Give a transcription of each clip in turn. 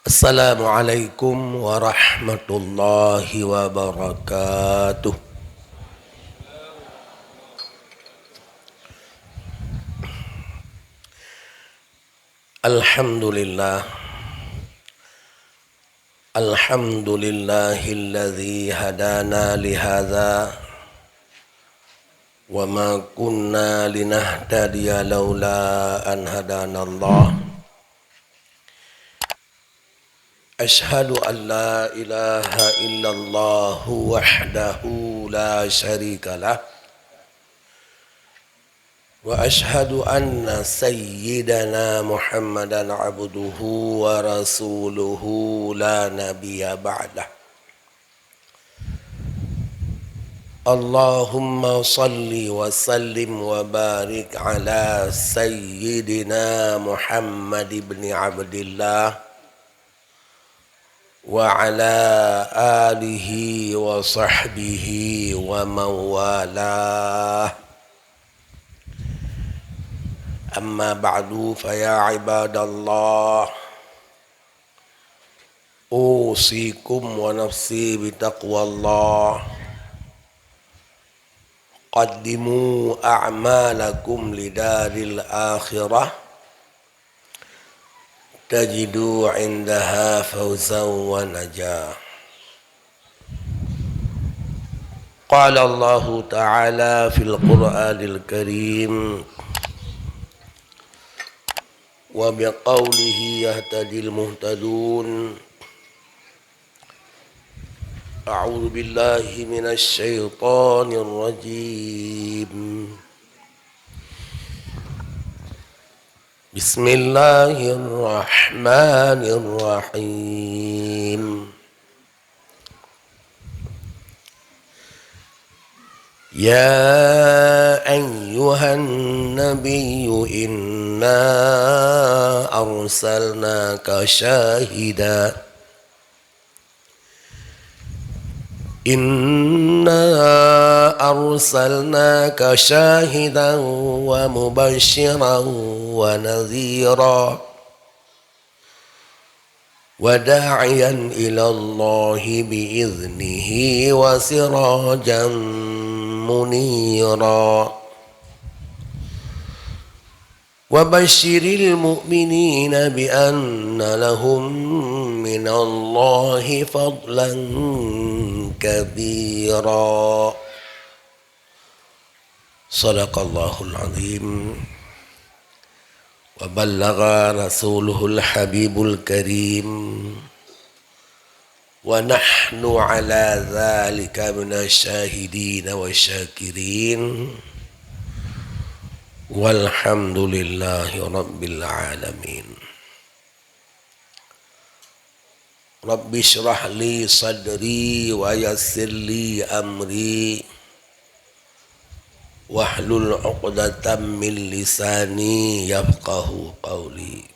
Assalamualaikum warahmatullahi wabarakatuh. Alhamdulillah. Alhamdulillahilladzi hadana lihadza wa ma kunna linahtadiya laula an hadanallah. Ashhadu an la ilaha illallah wahdahu la syarika lah wa ashhadu anna sayyidana Muhammadan abduhu wa rasuluhu la nabiyya ba'dah. Allahumma salli wa sallim wa barik ala sayyidina Muhammad ibn Abdillah wa ala alihi wa sahbihi wa mawalah. Amma ba'du fa ya ibadallah, usikum wa nafsi bitaqwallah. Qaddimu a'malakum lidaril akhirah tajidu indaha fawzan wa najah. Qala Allah Ta'ala fil Qur'anil Karim wa biqawlihi yahtadil muhtadun. A'udzu billahi minasy syaithanir rajim. Bismillahirrahmanirrahim. Ya ayyuhan nabiyyu inna arsalnaka syahidan wa mubasysyiran wa nadhira wa da'iyan ila Allahi bi'iznihi wa sirajan munira wa basyiril mu'minina bi anna lahum minallahi fadlan kabira. Sadaqallahul azim wa ballagha rasuluhul habibul karim wa nahnu ala dzalika minasyahidin wa syakirin walhamdulillahi rabbil alamin. Rabbi shrah li sadri wa yassir li amri wahlul 'uqdatam min lisani yafqahu qawli.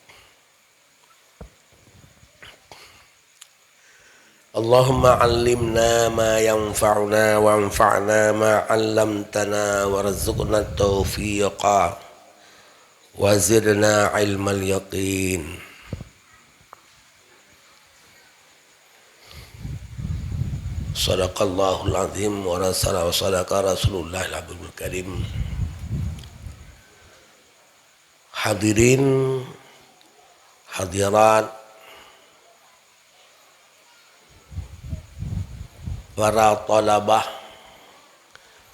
Allahumma 'allimna ma yanfa'una wanfa'na ma 'allamtana warzuqna at-tawfiqa wa zidna 'ilmal yaqin. Sadaqallahul azim wa sadaqa Rasulullah al-habibul karim. Hadirin hadirat, para talabah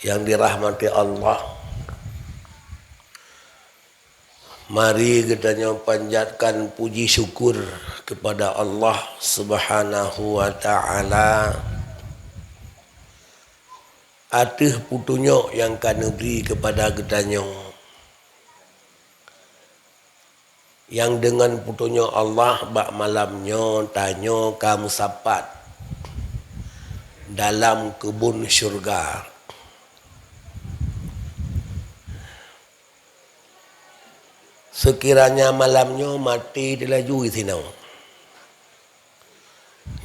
yang dirahmati Allah, mari kita panjatkan puji syukur kepada Allah Subhanahu wa ta'ala atas putunyo yang kana beri kepada gedanyo, yang dengan putunyo Allah bak malamnyo tanyo kamu sapat dalam kebun syurga. Sekiranya malamnyo mati dilaju isinau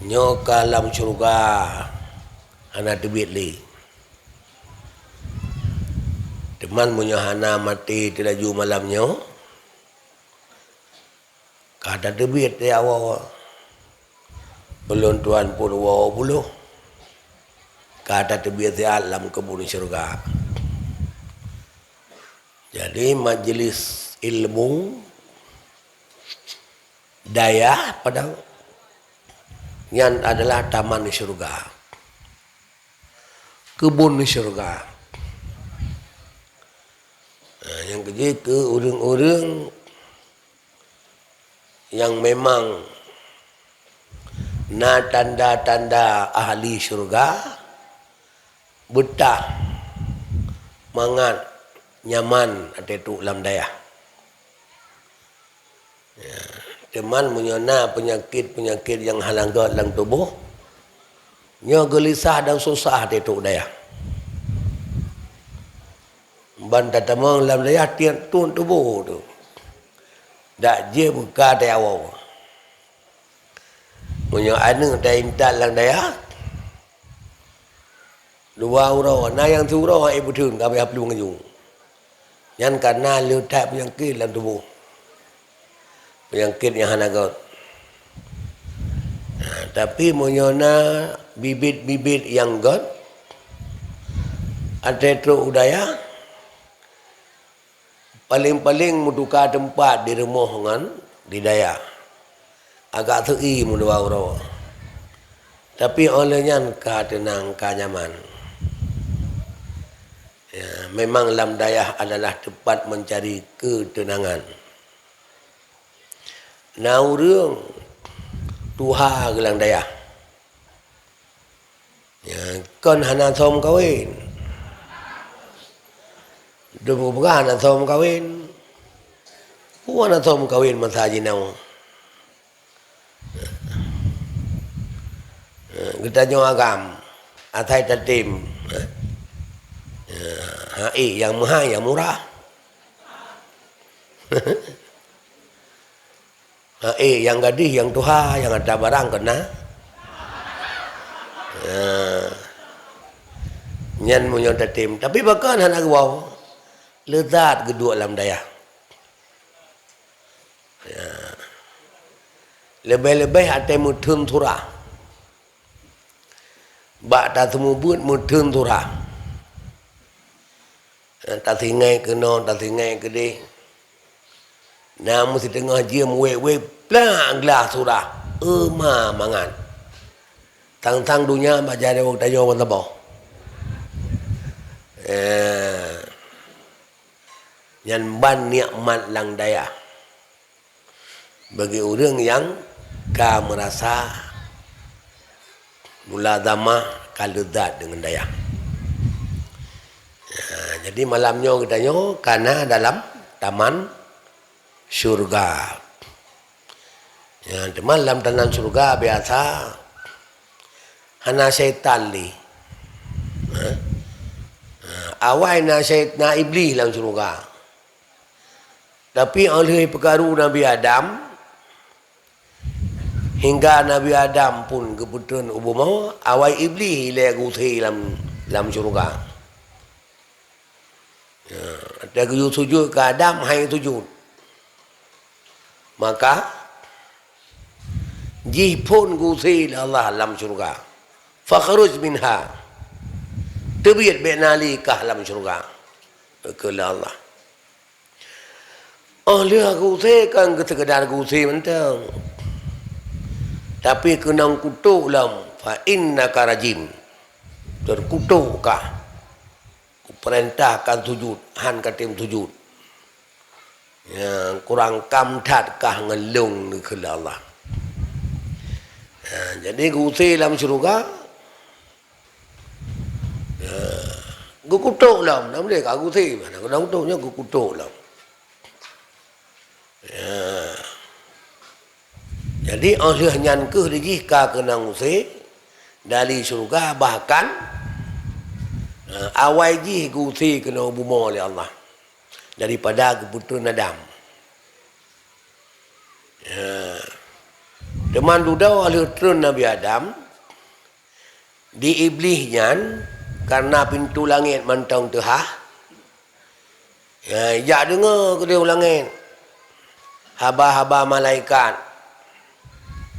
nyo kalam syurga anak debit li. Teman punya hana mati dilaju malamnyo kada debit dia awal Belum tuan pun 20. Kata terbiasa alam kebun syurga. Jadi majlis ilmu daya pada yang adalah taman syurga, kebun syurga. Yang ketiga, orang-orang yang memang na tanda-tanda ahli syurga, betah, mangat, nyaman ada tu dalam daya. Teman menyona penyakit-penyakit yang halang dalam tubuh, nya gelisah dan susah ada tu daya. Ban tatamang dalam daya tiap tun tubuh tu. Dak je buka daya awal. Menyo anu daya intal dalam daya. Dua orang, na yang tu orang ibu tun kami aplu ngaju. Yang karena letak penyakit dalam tubuh. Penyakit yang hanagot. Tapi menyona bibit-bibit yang god ada teruk udaya paling-paling muduka tempat di rumah dengan di daya agak teri mudua orang. Tapi olehnya ka tenang ka nyaman. Ya, memang dalam daya adalah tempat mencari ketenangan. Naurung tuha gelang daya. Ya, kon hana som kawin. Debu bukan hana som kawin. Hana som kawin masaji nau. Kita jom agam. Atai tatim. Hai yang mahal yang murah. Yang gadis, yang tuha, yang ada barang kena. Nyan munyo tatim. Tapi bahkan anak wow, lezat kedua dalam daya. Lebih-lebih hati mudun turah. Bak tak temu buat mudun turah. Tak tingai kena, tak tingai ke dia. Nah, mesti tengah dia muwe-we pelang gelah surah. Mangan. Tang-tang dunia baca dia waktu tayo orang tabah. Yang ban nikmat lang daya. Bagi orang yang ka merasa muladhamah kaledat dengan daya. Jadi malamnya kita nyo karena dalam taman syurga. Ya, teman dalam taman syurga biasa hana syaitan li. Awal na syaitan na iblis dalam syurga. Tapi oleh perkaru Nabi Adam hingga Nabi Adam pun kebetulan umum awal iblis le guthi dalam syurga. Ada sujud ke Adam hai sujud. Maka jipun gusi Allah dalam syurga. Fakhruj minha. Tabiat binali kah dalam syurga. Kala Allah. Lihat gusi kan sekedar gusi mentang. Tapi kena kutuk lam. Fa innaka rajim. Terkutuk kah. Perintahkan sujud, han katim sujud. Ya, kurang kamtat kah ngelung ni ke Allah. Ya, jadi gusi dalam syurga. Ya, gukutuk lah, nama dia kak gusi mana? Kau kutuknya gukutuk lah. Ya. Jadi oleh nyan ke dijika kena gusi dari syurga bahkan awal ji gusi kena hubungan oleh Allah daripada keputusan Adam. Teman duda oleh turun Nabi Adam di iblisnya karena pintu langit mantang tehah. Ya dengar ke dia langit. Haba-haba malaikat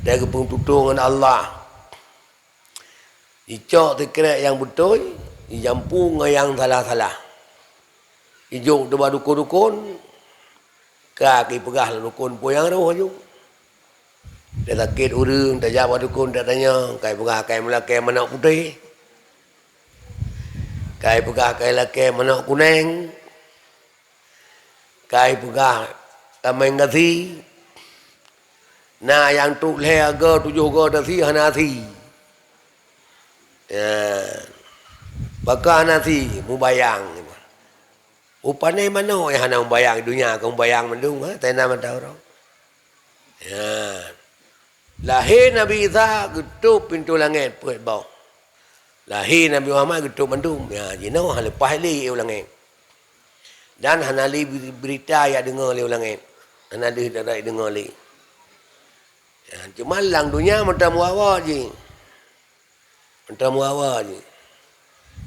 Dia kepung tutung dengan Allah. Icok terkira yang betul, dijampu dengan yang salah-salah. Ijuk debat dukun-dukun, kaki pegah dukun pun yang roh je. Dia sakit urang, tak jawab dukun, tak tanya, kai pegah kai melaki manak putih. Kai pegah kai laki manak kuning. Kai pegah tameng gasi. Nah yang tu leh aga 7 ga dasi hanasi. Ya. Baka hanasi mubayang. Upane mana yang hana membayang dunia kau membayang mendung ha tena mata orang. Ya. Lahir Nabi Isa getup pintu langit puat bau. Lahir Nabi Muhammad getup mendung. Ya jino hal lepas li langit. Dan hana li berita ya dengar li langit. Hana ada dengar li. Ya, cuma lang dunia macam muawa je. Macam muawa je.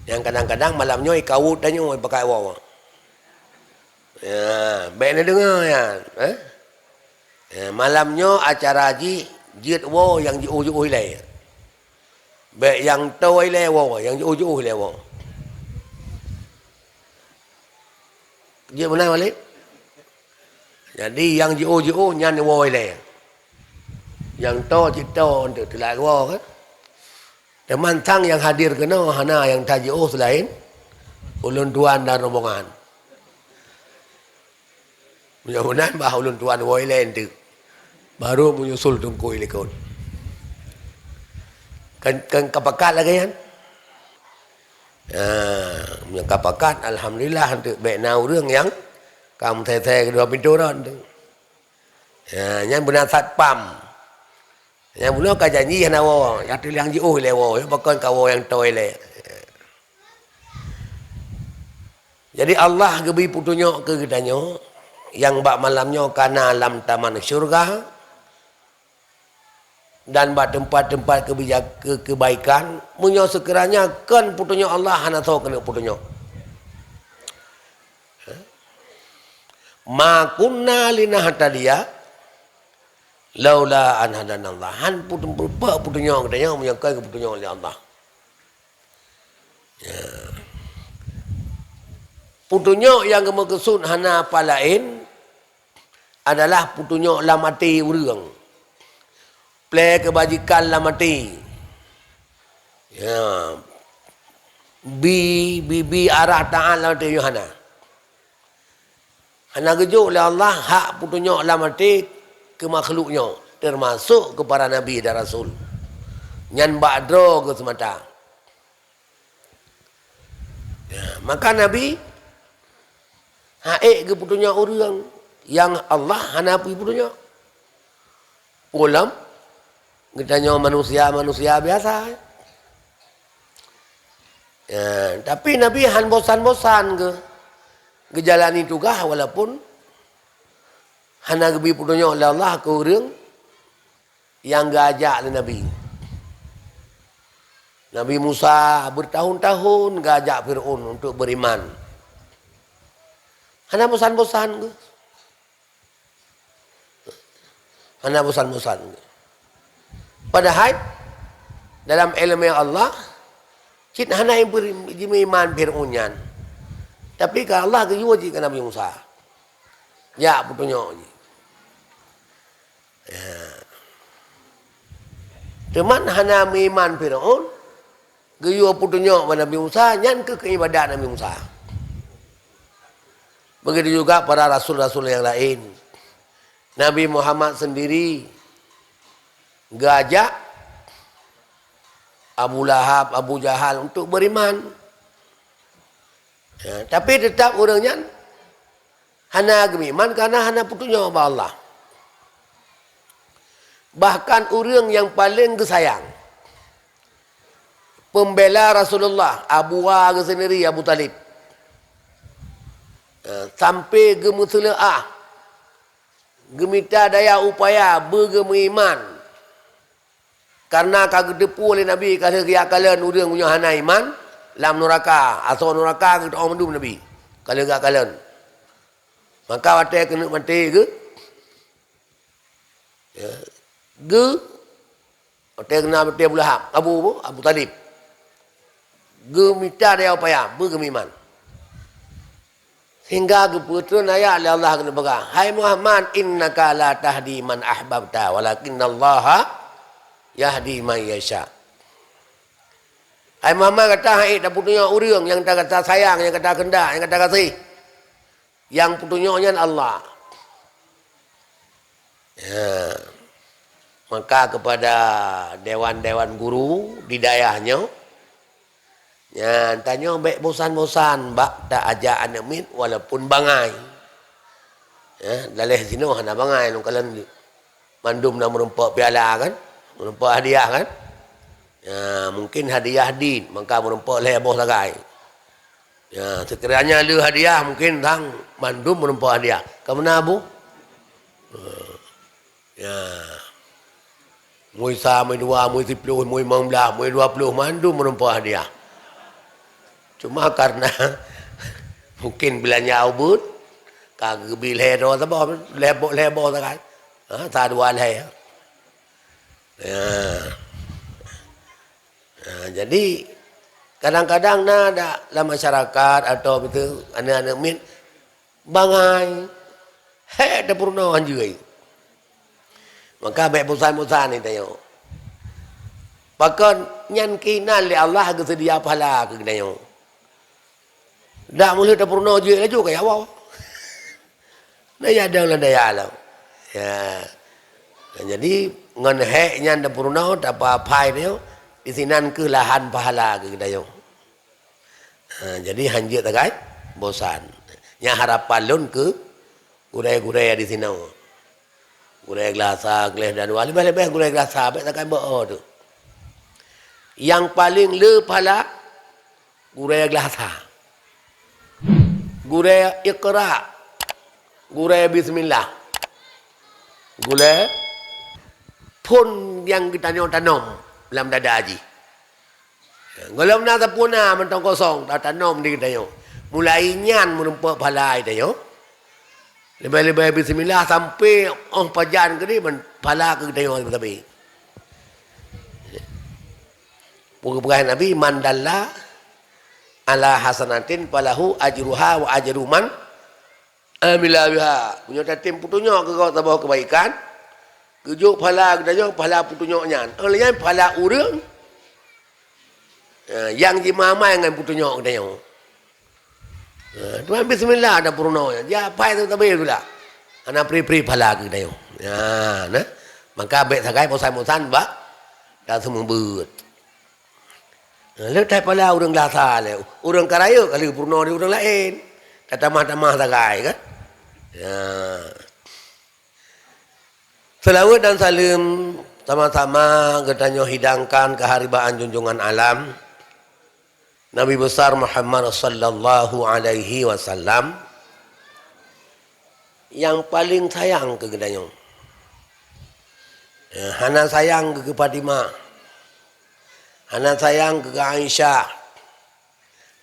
Yang kadang-kadang malamnya ikawut tanya pakai wawa. Ya, baik nak dengar ya. Ya, malamnya acara haji jiat wo yang jauh-jauh ilai. Baik yang tahu ilai wo, yang jauh-jauh ilai wo. Dia benar balik. Jadi yang jauh-jauh nyan wo ilai. Yang tahu cerita untuk telak wo kan. Teman tang yang hadir kena hana yang tak jauh selain ulun tuan dan rombongan. Mudah-mudahan bahawa ulun tuan woi lain tu baru menyusul tungkui lekot. Kan kapakat lagi kan? Yang kapakat alhamdulillah untuk baik nauរឿងyang kamu teh kedua pintu ron tu. Yang benar satpam. Yang benar ka janji hana wo, yang tu yang jauh le wo, bukan kau yang toy le. Jadi Allah gebi putunyok ke gedanyo yang bak malamnya kana alam taman syurga dan bak tempat-tempat kebaikan munyo sekiranya kan putunya Allah hana tahu kena putunya ma kunna linahtadiya laula an hadanallah han putunya katanya menyangka ke putunya oleh Allah ya. Putunya yang kemakasud hana apa lain adalah putunya lah mati urang. Play kebajikan lah mati. Ya. Bi arah ta'ala mati hana. Hana gejuk oleh Allah hak putunya lah mati ke makhluknya. Termasuk ke para Nabi dan Rasul. Nyan ba'dro ke semata. Ya. Maka Nabi haik ke putunya orang yang Allah hana pergi putunya. Pulam katanya manusia biasa. Ya, tapi Nabi han bosan-bosan ke jalani tugas walaupun hana pergi putunya oleh Allah ke orang yang gajak Nabi. Nabi Musa bertahun-tahun gajak Fir'aun untuk beriman. Hana bosan-bosan ke? Hana bosan-bosan ke? Padahal dalam ilmu Allah cit hana yang beriman Fir'aunyan. Tapi kalau Allah ke yuji ke Nabi Musa. Ya putunya. Ya. Teman hana beriman Fir'aun ke yuji putunya Nabi Musa nyan ke ibadat Nabi Musa. Begitu juga para rasul-rasul yang lain. Nabi Muhammad sendiri gajak Abu Lahab, Abu Jahal untuk beriman. Ya, tapi tetap orangnya hana beriman karena hana putunya Allah. Bahkan orang yang paling kesayang pembela Rasulullah, Abu Wa sendiri, Abu Talib. Sampai gemuselaah gemita daya upaya bergemiman karena kagedepu oleh Nabi kalau dia kalian urang punya hana iman lam neraka atau neraka kita orang mendum Nabi kalau gak kalian maka watai kena mati ke ya. Ge Dia kena dia Lahab. Abu Talib. Gemita dia apa ya? Bergemiman. Hingga ke putun ayat Allah kena berkata, hai Muhammad, innaka la tahdi man ahbabta, walakinnallaha yahdi man yasha. Hai Muhammad kata, hai dah putunya orang yang tak kata sayang, yang kata kendak, yang kata kasih. Yang putunya Allah. Ya. Maka kepada dewan-dewan guru di daerahnya, ya, tanya baik bosan-bosan, bak tak ajak anak min walaupun bangai. Ya, dalih sini hana bangai lu kalian mandum nak merempak piala kan, merempak hadiah kan. Ya, mungkin hadiah din, maka merempak lebih sagai. Ya, sekiranya lu hadiah mungkin tang mandum merempak hadiah. Kamu nabu? Ya. Mui sa, mui dua, mui 10, mui 15, mui 20 mandum merempak hadiah. Cuma karena mungkin belanja ubud, kagak bil hero sebab lebo sakai. Tak dua leh. Ya. Jadi kadang-kadang ada dalam masyarakat atau betul anak-anak min bangai, ada purna anjui. Maka baik bosan-bosan ni tayo. Bahkan nyan kinan li Allah ke sedia pahala ke tayo. Dak mula dah purna je laju kaya awak. Daya ada lah daya alam. Ya. Jadi ngan hek nyan dah purna tak apa-apa dia di sinan ke lahan pahala ke tayo. Jadi hanjit tak kai bosan. Nya harapan lun ke gurai-gurai di sini. Gurai gelasa, gelas dan wali lebih gurai gelasa, baik tak bawa tu. Yang paling le pahala gurai gelasa. Gurai Iqra. Gurai Bismillah. Gurai pun yang kita tanam dalam dada haji. Kalau nak tapuna mentong kosong, tak tanam di kita yo. Mulai nyan menumpak pahala kita yo. Lebih-lebih bismillah sampai pajan ke ni pahala ke kita yo tapi. Pokok Nabi mandalla ala hasanatin falahu ajruha wa ajru man amila biha. Punya tatim putunya ke kau tambah kebaikan. Kejuk pahala kita yo, pahala putunya nyan. Olehnya pahala urang yang dimamai dengan putunya kita yo. Tuan bismillah ada purna. Ya apa itu tapi itulah. Ana pri-pri pala kita yo. Ya, nah. Maka baik sagai bosan-bosan ba dah semua beut. Letak pala urang lasa le. Urang karaya kali purna di urang lain. Tamah-tamah sagai kan. Ya. Selawat dan salim sama-sama kita hidangkan keharibaan junjungan alam Nabi besar Muhammad sallallahu alaihi wasallam yang paling sayang ke gedanya. Hana sayang ke Fatimah. Hana sayang ke Aisyah.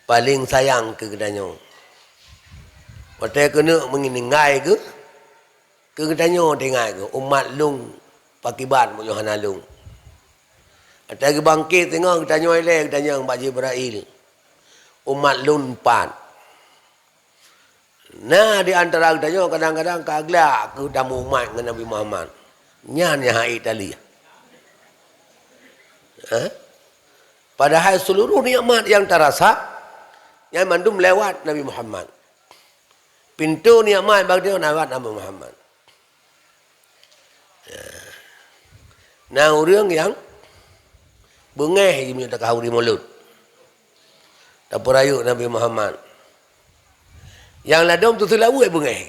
Paling sayang ke gedanya. Patai kena mengingai ke gedanya dengai ke umat lung pakiban punya hana lung. Ada ke bangkit tengok gedanya elek gedanya Mbak Jibril. Umat lun pan. Nah di antara kita kadang-kadang kaglak ke damu umat dengan Nabi Muhammad. Nyan yang Itali. Padahal seluruh nikmat yang terasa yang mandum lewat Nabi Muhammad. Pintu nikmat bagi dia lewat Nabi Muhammad. Nah orang yang bengeh punya tak kau di mulut. Dapur ayuk Nabi Muhammad. Yang ladom tu selalu bengeh.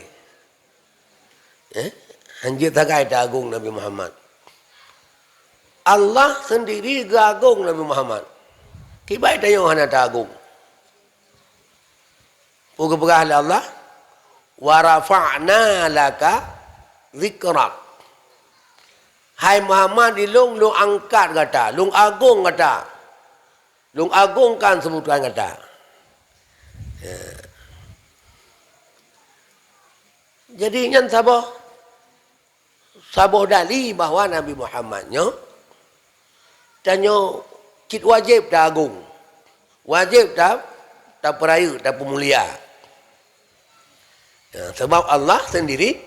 Hanjit takai tak agung Nabi Muhammad. Allah sendiri gagung Nabi Muhammad. Kibai tanya hana tak agung. Pukul-pukul Allah. Wa rafa'na laka zikrak. Hai Muhammad di lung angkat kata, lung agung kata. Lung agungkan sebutan kata. Ya. Jadi yang sabar dali bahawa Nabi Muhammadnya tanya kit wajib dah agung. Wajib dah peraya, dah pemulia. Ya, sebab Allah sendiri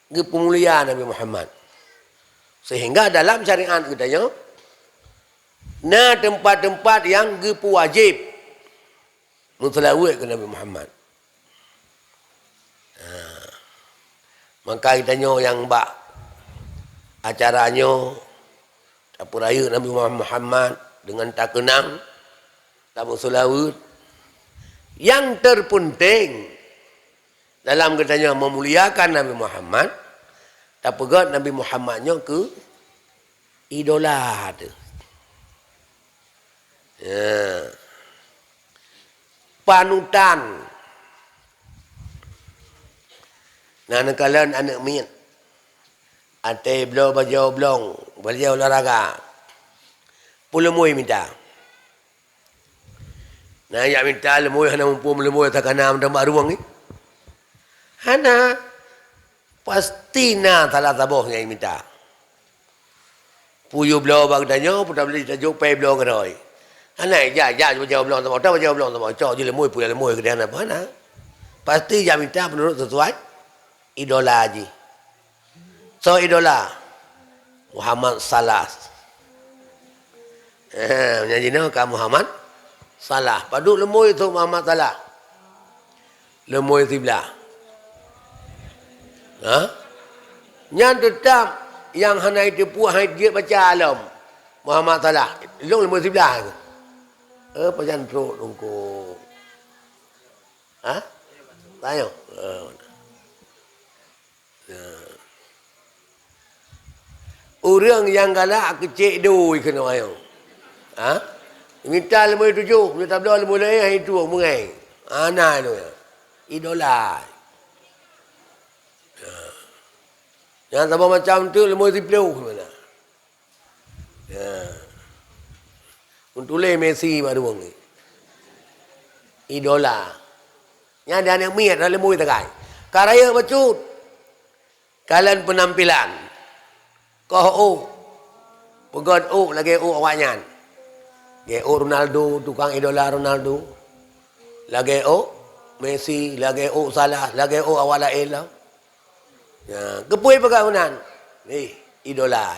ke pemulia Nabi Muhammad. Sehingga dalam syariat katanya, na tempat-tempat yang ke wajib mutlawat ke Nabi Muhammad. Maka katanya yang bak acaranya tak peraya Nabi Muhammad dengan tak kenang, tak bersolawat. Yang terpenting dalam katanya memuliakan Nabi Muhammad, tak pegat Nabi Muhammadnya ke idola tu. Ya. Panutan. Nah, nekalan anak mian. Ate belo bajau blong, bajau olahraga. Pulemui minta. Nah, ya minta lemui hana mumpum lemui tak kana ndam ruang ni. Hana pasti na salah taboh yang minta. Puyu belo bagdanya, putar beli tajuk pay belo geroi. Hana ja bajau blong taboh, tak bajau blong taboh. Cok je lemui puyu lemui ke dia apa hana. Pasti ya minta menurut sesuai idola haji. So idola Muhammad Salah. Menyanyi ni kan Muhammad Salah. Padu lemui tu Muhammad Salah. Lemui sebelah. Yang tetap yang hana itu puas dia baca alam Muhammad Salah. Long lemui sebelah tu. Pajan teruk tunggu. Tayo. Orang yang galak kecil doi kena ayam. Minta lemui 7, minta belah lemui lain hari tu mengai. Ana tu. Idola. Yang sama macam tu lemui 10 mana. Ya. Untuk Messi baru ni. Idola. Yang dia nak miat dalam lemui tegai. Karaya bacut. Kalian penampilan. Kau pegat lagi awaknya. Lagi Ronaldo, tukang idola Ronaldo. Lagi Messi, lagi Salah, lagi awak lain lah. Ya, kepui pergaulan. Idola.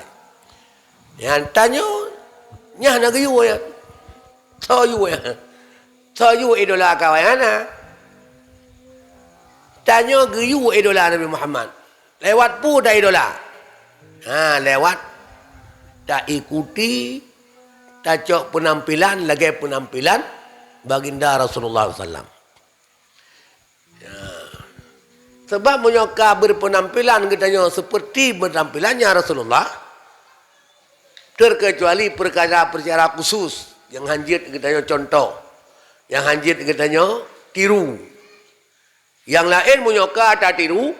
Yang tanya, nyah nak you ya. So you idola kawan. Tanya you idola Nabi Muhammad. Lewat pun dah idola. Lewat tak ikuti tak cok penampilan lagi penampilan baginda Rasulullah SAW. Ya. Sebab menyoka berpenampilan katanya seperti penampilannya Rasulullah, terkecuali perkara-perkara khusus yang hanjit katanya contoh, yang hanjit katanya tiru, yang lain menyoka tak tiru.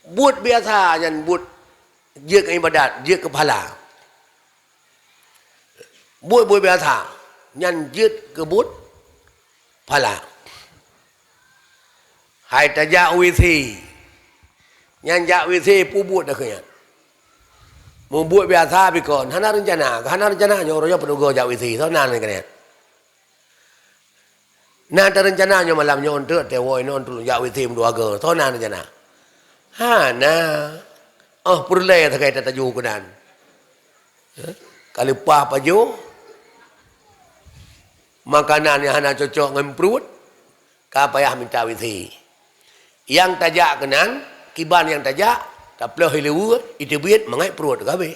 But biasa yang but dia ke ibadat, dia ke pahala. But biasa yang dia ke but pahala. Hai tajak wisi. Yang jak wisi pubut dah kaya. Membuat biasa bikon, hana rencana nyoronya peduga jak wisi, so nan kaya. Nah rencana malam nyontek tewoi non tu jak wisi menduaga, so nan rencana. Perlai tak kata tajuk kunan. Kalau pah paju, makanan yang hana cocok dengan perut, kau payah minta wisi. Yang tajak kenan, kiban yang tajak, tak perlu hilewu, itu biat mengai perut kau be.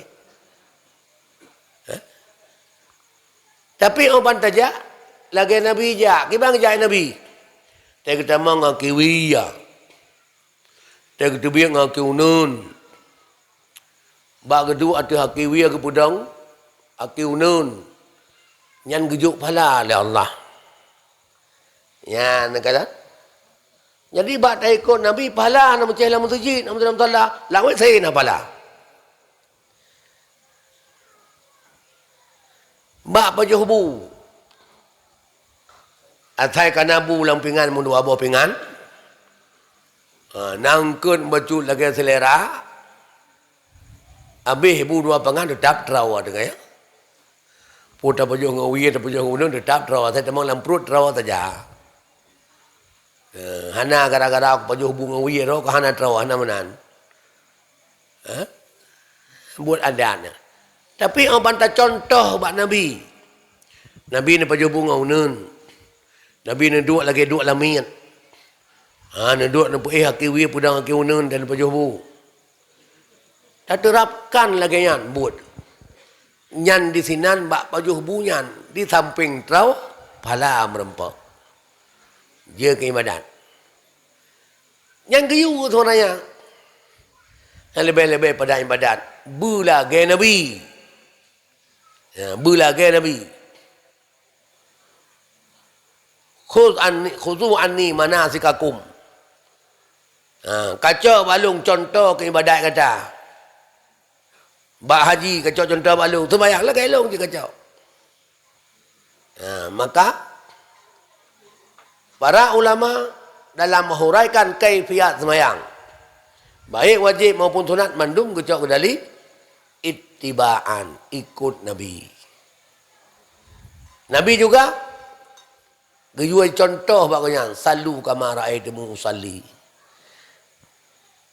Tapi orang tajak, lagi Nabi jak, kiban jak Nabi. Tak kita mengakiwi ya. Tak kita biar ngaki unun. Bak kedua ada haki wia ke pudang. Haki unun. Yang gejuk pala oleh Allah. Ya, nak kata. Jadi bak tak ikut Nabi pala nak mencari dalam masjid, nak dalam talah. Lawat saya nak pala. Bak baju hubu. Atai kanabu lampingan mundu abo pingan. Nangkut baju lagi selera. Habis ibu dua pengan tetap terawa dengan ya. Putar pujung ngawi, pujung gunung tetap terawa. Saya temang lamprut terawa saja. Hana gara-gara aku pujung bunga ngawi roh, hana terawa, hana menan. Buat adanya. Tapi orang bantah contoh buat Nabi. Nabi ni pujung bunga unun. Nabi ni duduk lagi duduk lamit. Ni duduk ni puih akiwi pudang aki unun dan pujung bunga. Tak terapkan lagi yan buat. Nyan di sinan bak pajuh bunyan di samping trau pala merempok. Dia ke ibadat. Yang keyu sebenarnya. Yang lebih-lebih pada ibadat. Belagi Nabi. Belagi Nabi. Khuzu anni manasikakum. Kacau balung contoh ke ibadat kata. Bak haji kacau contoh balung. Sembayanglah kelong je kacau. Maka para ulama dalam menghuraikan kaifiat sembayang. Baik wajib maupun sunat mandum kacau kedali. Ittibaan. Ikut Nabi. Nabi juga. Gejuai contoh bakanya. Salu kama ra'aitumu usalli.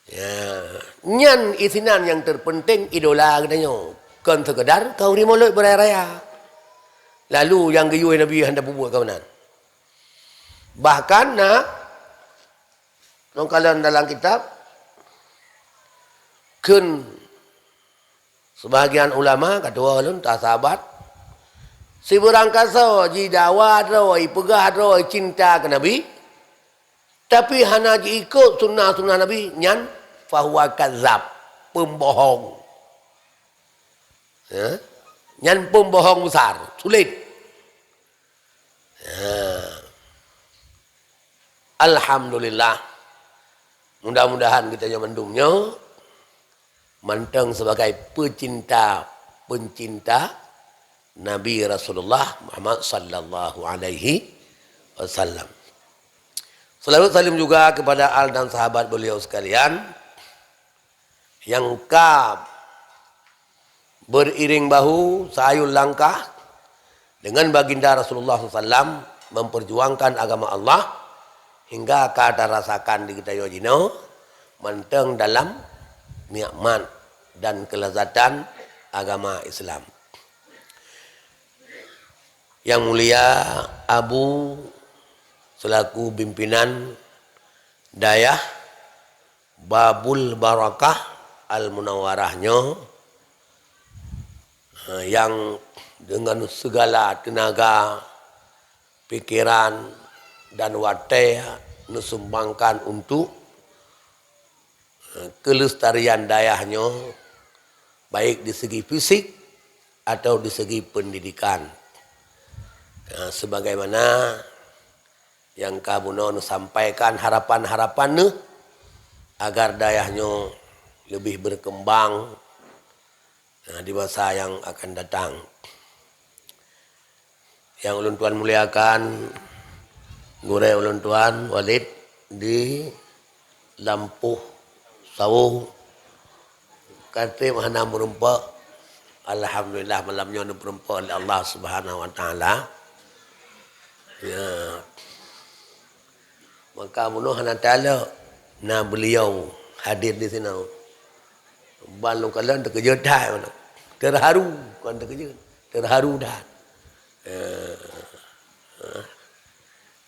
Ya, nyan isinan yang terpenting idola katanya. Kan sekedar kau ni mulut beraya-raya. Lalu yang geyui Nabi hendak buat kau nan. Bahkan nongkalan dalam kitab kun sebahagian ulama kata ulun tak sahabat si berangkasa ji dawat roi pegah roi cinta ke Nabi. Tapi hana ikut sunnah-sunnah Nabi, nyan fahuwa kadzab, pembohong. Nyan pembohong besar, sulit. Alhamdulillah. Mudah-mudahan kita yang mendumnya manteng sebagai pencinta Nabi Rasulullah Muhammad sallallahu alaihi wasallam. Selalu salim juga kepada al dan sahabat beliau sekalian yang beriring bahu sayul langkah dengan baginda Rasulullah SAW memperjuangkan agama Allah hingga kada rasakan di kita yojino menteng dalam nikmat dan kelezatan agama Islam. Yang mulia Abu selaku pimpinan Dayah Babul Barakah Al-Munawwarahnya yang dengan segala tenaga, pikiran dan watai nusumbangkan untuk kelestarian dayahnya baik di segi fisik atau di segi pendidikan. Sebagaimana yang kamu sampaikan harapan-harapan agar dayahnya lebih berkembang di masa yang akan datang. Yang ulun tuan muliakan, Gure ulun tuan Walid di Lampuh Sawung, kata mahana merumpa. Alhamdulillah malamnya merumpa oleh Allah Subhanahu Wa Taala. Ya. Maka munuhana ta'ala beliau hadir di sini. Balung kalian terkejut dah. Terharu kan terkejut. Terharu dah.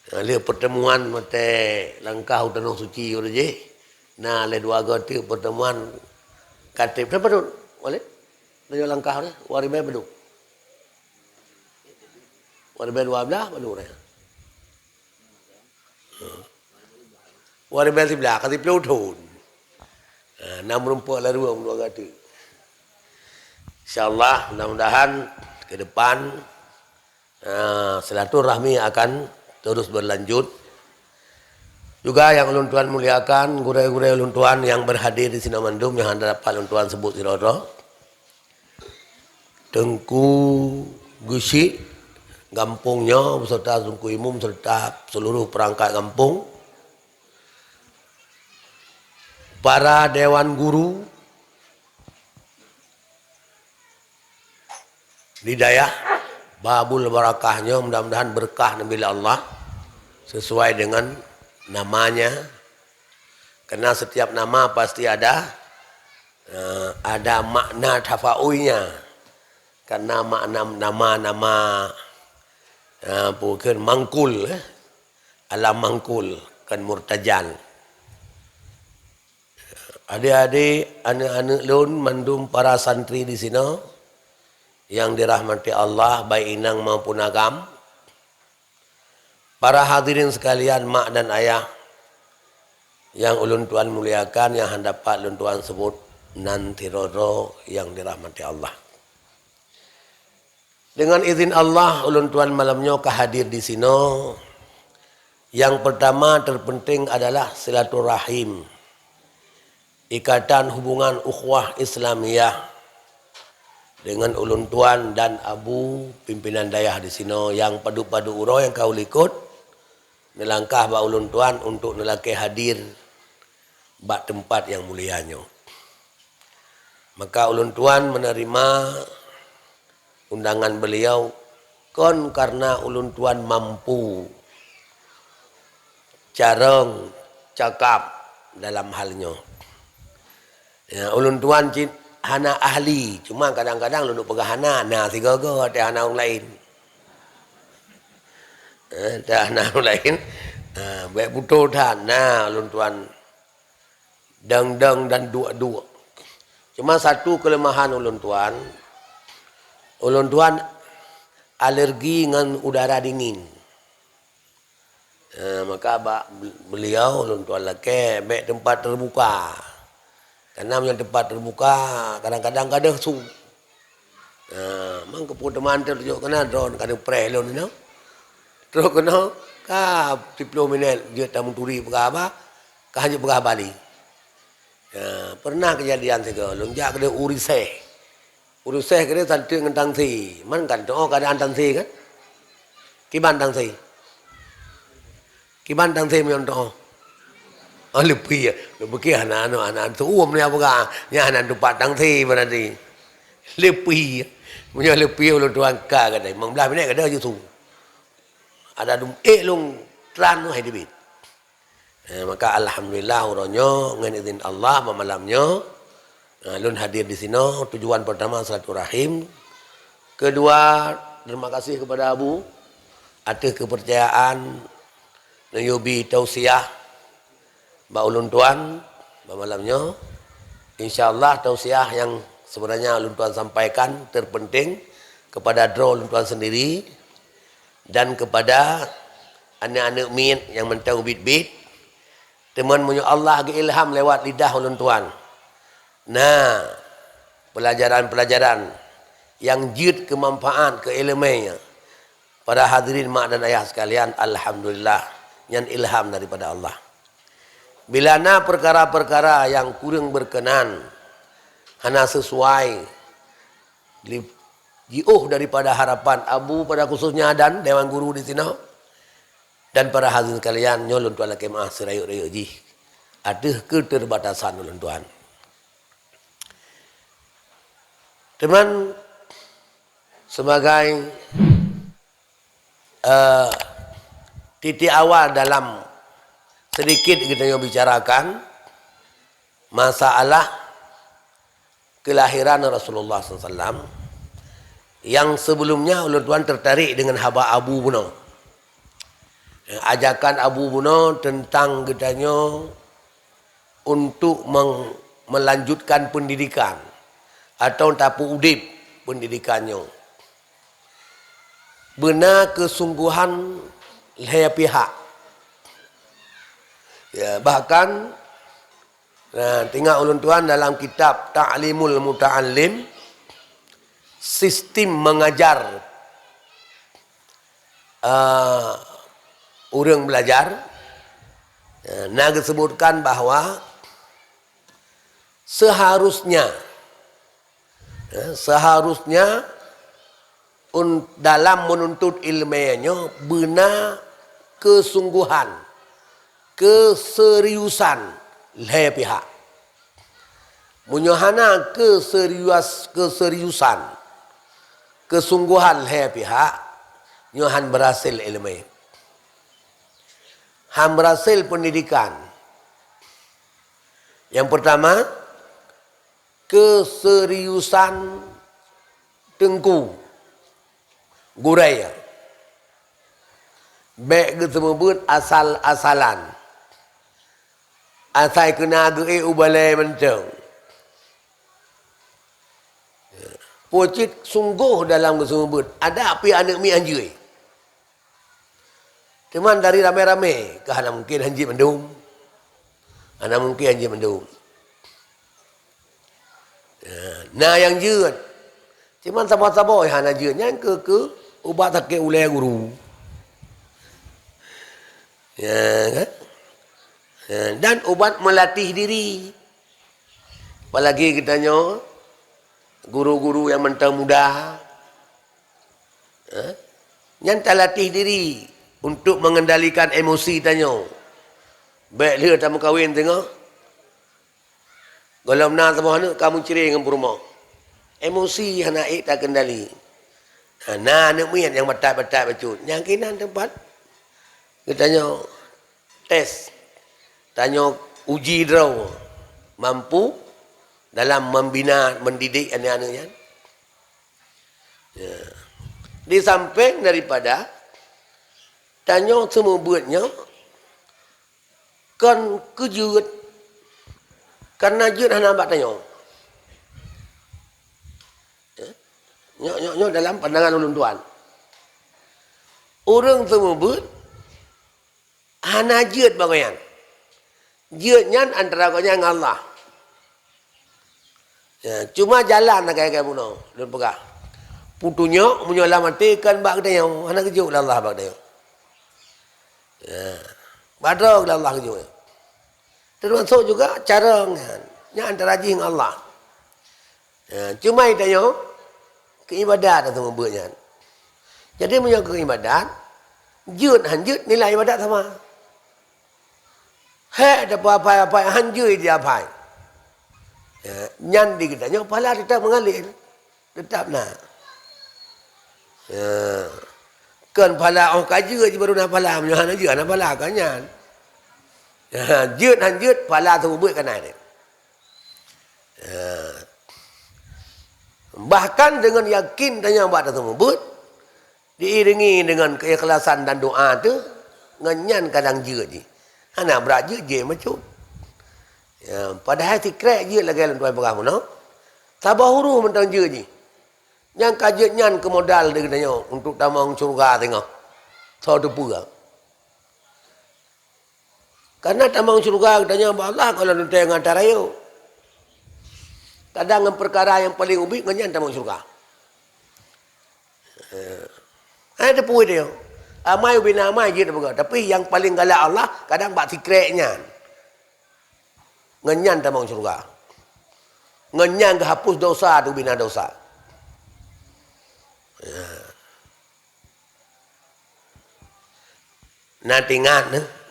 Lihat pertemuan mata langkah tanah suci je. Le dua gati pertemuan kata berapa tu? Boleh? Dia langkah ni waribai bedu. Waribai 12 bedu dah. Waribai 11 kasi pelutun. 64 lalu dua kata. InsyaAllah mudah-mudahan ke depan silaturahmi akan terus berlanjut. Juga yang ulun tuan muliakan, gure-gure ulun tuan yang berhadir di sini mandum yang anda dapat ulun tuan sebut siroto. Tengku Gusi, kampungnya beserta Tengku Imum serta seluruh perangkat kampung. Para dewan guru, hidayah, babul barakahnya, mudah-mudahan berkah Nabi Allah sesuai dengan namanya. Karena setiap nama pasti ada makna tafauinya. Karena makna nama bukan mangkul, alam mangkul kan murtajan. Adik-adik, anak-anak lun, mandum para santri di sini yang dirahmati Allah, baik inang maupun agam. Para hadirin sekalian, mak dan ayah yang ulun tuan muliakan, yang hendapat ulun tuan sebut nanti roro yang dirahmati Allah. Dengan izin Allah, ulun tuan malamnya kehadir di sini. Yang pertama terpenting adalah silaturahim. Ikatan hubungan ukhuwah Islamiyah dengan ulun tuan dan abu pimpinan dayah di sini yang padu-padu uro yang kau likut nelangkah ba ulun tuan untuk nelaki hadir bak tempat yang mulianya. Maka ulun tuan menerima undangan beliau kon karena ulun tuan mampu careng cakap dalam halnya. Ya, ulun tuan hana ahli, cuma kadang-kadang lu pegang hana, nah sigaga ada hana orang lain. Ada hana orang lain. Baik butuh dah, nah ulun tuan dang-dang dan dua-dua. Cuma satu kelemahan ulun tuan alergi dengan udara dingin. Maka beliau ulun tuan laki baik tempat terbuka. Karena yang tempat terbuka kadang-kadang ada su. Mang keput teman terjuk kena drone kadang preh lon ni. Terus kena ka 10 minit dia tamu turi apa? Ka hanya pegah Bali. Pernah kejadian juga lonjak kena uriseh. Uriseh kena santai dengan tangsi. Man kan doa keadaan tangsi kan? Kiban tangsi. Kiban tangsi meyon doa. Lebih anak-anak tu ni apa kah? Yang anak tu patang thi berarti lebih punya lebih ulun tuan ka kadai mengbelah minit kadai je tu ada dum long tran tu hai dibit. Maka alhamdulillah uronyo dengan izin Allah malamnya ulun hadir di sini. Tujuan pertama silaturahim, kedua terima kasih kepada Abu atas kepercayaan Nayubi tausiah Mbak ulun tuan malamnya, insyaAllah tausiah yang sebenarnya ulun tuan sampaikan terpenting kepada draw ulun tuan sendiri dan kepada anak-anak min yang mentau bit-bit. Teman punya Allah agi ilham lewat lidah ulun tuan. Nah, pelajaran-pelajaran yang jid kemanfaat keilmuannya para hadirin mak dan ayah sekalian, alhamdulillah yang ilham daripada Allah. Bila na perkara-perkara yang kurang berkenan, hana sesuai jiuh daripada harapan Abu pada khususnya dan Dewan Guru di sini dan para hadirin sekalian, nyolun tuan laki maaf serayuk-rayuk ji. Ada keterbatasan ulun tuan. Teman sebagai titik awal dalam sedikit kita bicarakan masalah kelahiran Rasulullah SAW yang sebelumnya ulun tuan tertarik dengan haba Abu Buno. Ajakan Abu Buno tentang gedanya untuk melanjutkan pendidikan atau tapu udip pendidikannya. Benar kesungguhan leh pihak. Ya, bahkan tinggal ulun tuan dalam kitab Ta'limul Muta'allim, sistem mengajar orang belajar, nak disebutkan bahawa seharusnya dalam menuntut ilmiahnya benar kesungguhan, keseriusan leh pihak. Munyohana keseriusan kesungguhan hai pihak nyo han berhasil ilmu. Han berhasil pendidikan. Yang pertama, keseriusan tengku guraya. Baik ketemubut asal-asalan. Asal kena ge ubalai menteng. Pocit sungguh dalam kesemubut. Ada api anak mi anjui. Cuman dari ramai-ramai. Kerana mungkin hanji mendung. Ana mungkin hanji mendung. Nah yang jeut. Cuman sabar-sabar hana jeut. Yang ke ubat sakit ulai guru. Ya kan? Dan ubat melatih diri. Apalagi kitanya guru-guru yang mentang muda. Yang tak latih diri untuk mengendalikan emosi tanya. Baik dia tak kahwin tengok. Kalau nak sama mana kamu cerai dengan rumah. Emosi yang naik tak kendali. Nah anak mian yang batal-batal betul. Yang kinan tempat. Kita tanya tes. Tanya uji draw. Mampu dalam membina, mendidik anak-anaknya. Ya. Di samping daripada tanya semua buatnya kan kejut. Karena jut hana nampak tanya. Nyok dalam pandangan ulun tuan. Orang semua buat hana jut bagaimana? Jutnya antara kau dengan Allah. Ya, cuma jalan nak kayak puno, lun pegah. Putunya menyolah mati kan bak dia, anak kejut Allah bak dia. Ya, badrog Allah kejut. Termasuk juga cara nya antara ji dengan Allah. Ya, cuma itanya keibadat atau membuatnya. Jadi punya keibadat, jut hanjut nilai ibadat sama. Hei, ada apa-apa hanjut dia apa? Ya, nyan di kitanya pala tetap mengalir. Tetap nak. Ya. Kan pala orang kaji je baru nak pala. Menyohan aja nak pala kan nyan. Ya, jut hanjut pala tu buat kan ada. Ya. Bahkan dengan yakin tanya buat tu buat diiringi dengan keikhlasan dan doa tu ngenyan kadang jut je. Anak berat jut je macam ya, padahal secret je lagi dalam tuan perang no. Sabar huru mentang je ni. Yang kajet nyan ke modal dia katanya untuk tamang surga tengok. So tu pura. Karena tamang surga katanya Allah kalau nanti ngantar ayo. Kadang perkara yang paling ubi nganyan tamang surga. Ada puai dia. Amai ubina amai je dia. Tapi yang paling galak Allah kadang bak secretnya. Ngenyan tamang surga. Ngenyan ke hapus dosa tu bina dosa. Ya. Nanti ngan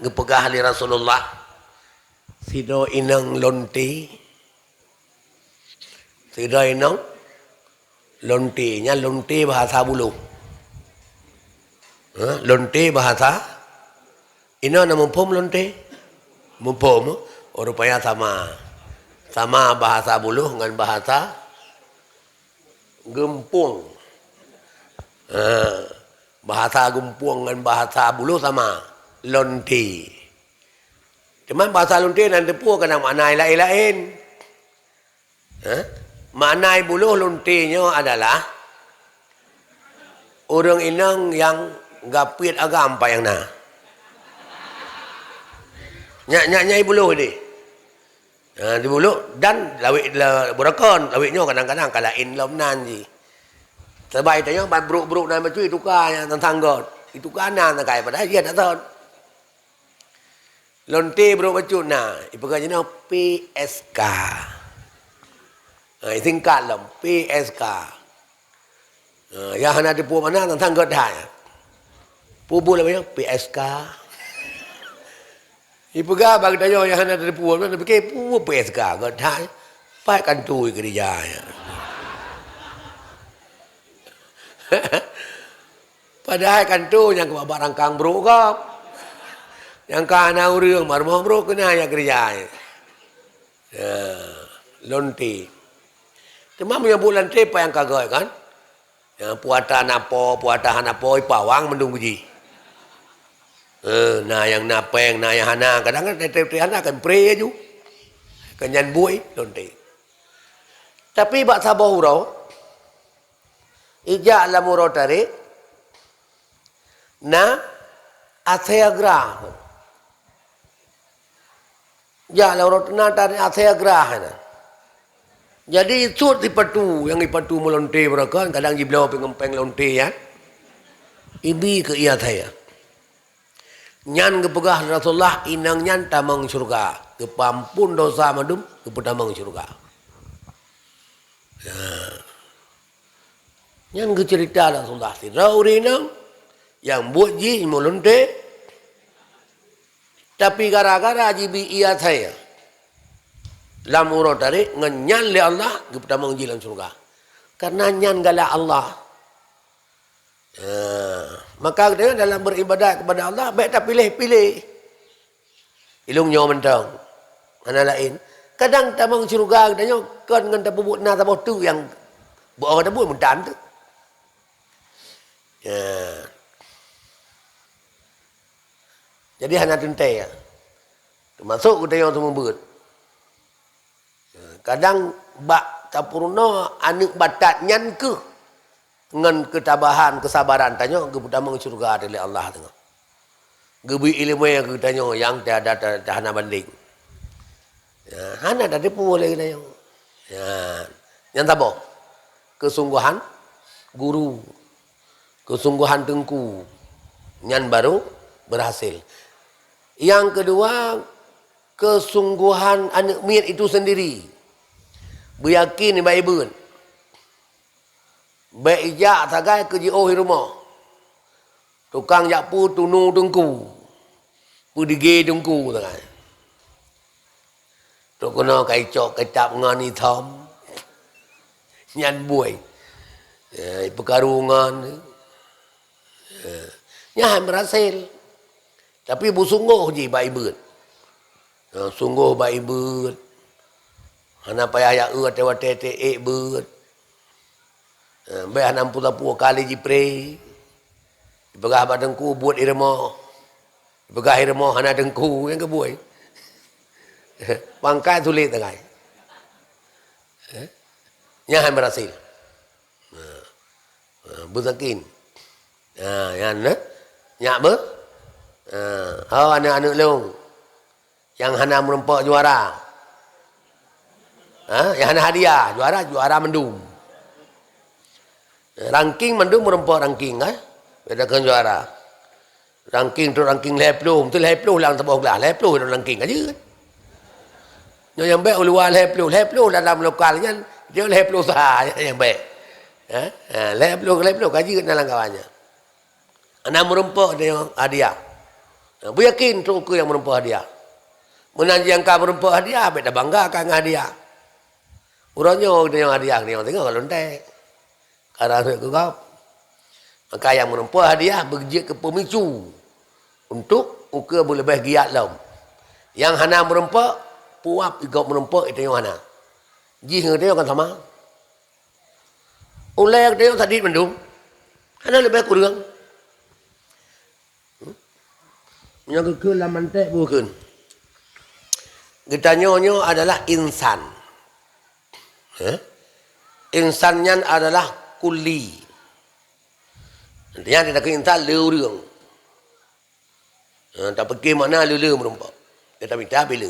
ngepegah ali Rasulullah. Sido inang lonti. Sido inang lonti. Nya lonti bahasa bulu. Lonti bahasa. Ino nama mumpum lonti. Mumpum. Oh, rupanya sama. Sama bahasa buluh dengan bahasa gempung. Bahasa gempung dengan bahasa buluh sama. Lonti. Cuma bahasa lonti nanti pun kena makna lain-lain. Makna buluh lontinya adalah orang inang yang gapit agam apa yang nak. Nyak buluh ni. Di buluh dan lawik burakon, lawiknya kadang-kadang kalain lomnan ji. Sebab itu ban bruk-bruk nan macui tukar yang tentang god. Itu kanan nak kai pada dia tak tahu. Lonte bruk macun na, ipakai jenis PSK. Singkat lom PSK. Yang hana dipu mana tentang god dah. Pubu lah PSK. Ipaga bagi tanya yang hana dipu mana pakai pubu PSK god dah. Pai kan tu ke dia. Padahal kan tu yang ke barang kang bro kau. Yang kana urang marmo bro kena ya kerja. Ya, lonti. Cuma punya bulan tepa yang kagak kan. Yang puatan apa ipawang mendung uji. Nah yang napeng, nah yang hana kadang-kadang tetep hana kan pre ju. Kenyan buai lonti. Tapi bak sabah urau. Ijak lamuro tarik. Na atheagrah. Ya lamuro na tarik atheagrah na. Jadi itu dipatu yang dipatu melonte mereka kadang jiblau pengempeng lonte ya. Ibi ke iya saya. Nyan kepegah Rasulullah inang nyan tamang surga. Kepampun dosa madum kepetamang surga. Ya. Nyan ke cerita Rasulullah si Raurinang yang buat ji melonte. Tapi gara-gara jibi iya saya. Lam urut dari ngenyan le Allah kepetamang jilan surga. Karena nyan gala Allah. Maka dalam beribadat kepada Allah baik tak pilih-pilih. Ilung nyawa mentang. Mana lain. Kadang tamang surga katanya kan dengan tabut na tabut tu yang buat orang tabut mentan tu. Jadi hanya tuntai ya. Termasuk kita yang tu membut. Kadang bak tapurna anak batat nyan ke dengan ketabahan kesabaran tanya ke pertama surga dari Allah tengah. Gebi ilmu yang kita tanya yang tiada tahana banding. Ya, hana tadi pun boleh kita yang. Ya, yang tahu kesungguhan guru, kesungguhan tengku, nyan baru berhasil. Yang kedua kesungguhan anak miat itu sendiri. Beryakin baik ibun. Baik ijak tagai ke jio rumah. Tukang jakpu tunu tengku. Pudige tengku tagai. Tok kena kaicok kecap ngani thom. Nyan buai. Perkarungan. Nyan berhasil. Tapi bersungguh je baik ibun. Sungguh baik ibun. Hana payah ya wate beut. Baik hana pula kali jipre. Dipegah badengku buat irma. Dipegah irma hana dengku yang kebuai. Pangkai sulit tangai. Nyahan berhasil. Bersakin. Yang nyak ber. Anak-anak leung. Yang hana merempak juara. Yang ada hadiah, juara mendung. Ranking mendung merempak ranking bedakan juara. Ranking tu ranking lepluh, tu lepluh lang tebok lah, lepluh dalam ranking aja kan. Yang baik luar lepluh dalam lokalnya dia lepluh sah yang baik. Lepluh kaji dalam kawannya. Anak merempak dia hadiah. Beryakin tu ke yang merempak hadiah. Menanji yang kau merempak hadiah, beda bangga kan hadiah. Urangnya dia yang hadiah ni orang tengok kalau entek. Karena aku kau. Maka yang menempuh hadiah berjik ke pemicu untuk uka boleh lebih giat lam. Yang hana merempak puap juga merempak itu yang hana. Jih dia kan sama. Ulai dia tadi mendung. Hana lebih kurang. Yang ke laman tek bukan. Kita nyonya adalah insan. Insannya adalah kuli. Dia tidak insan leureung. Tak pergi mana leu merempak. Dia tak minta bila.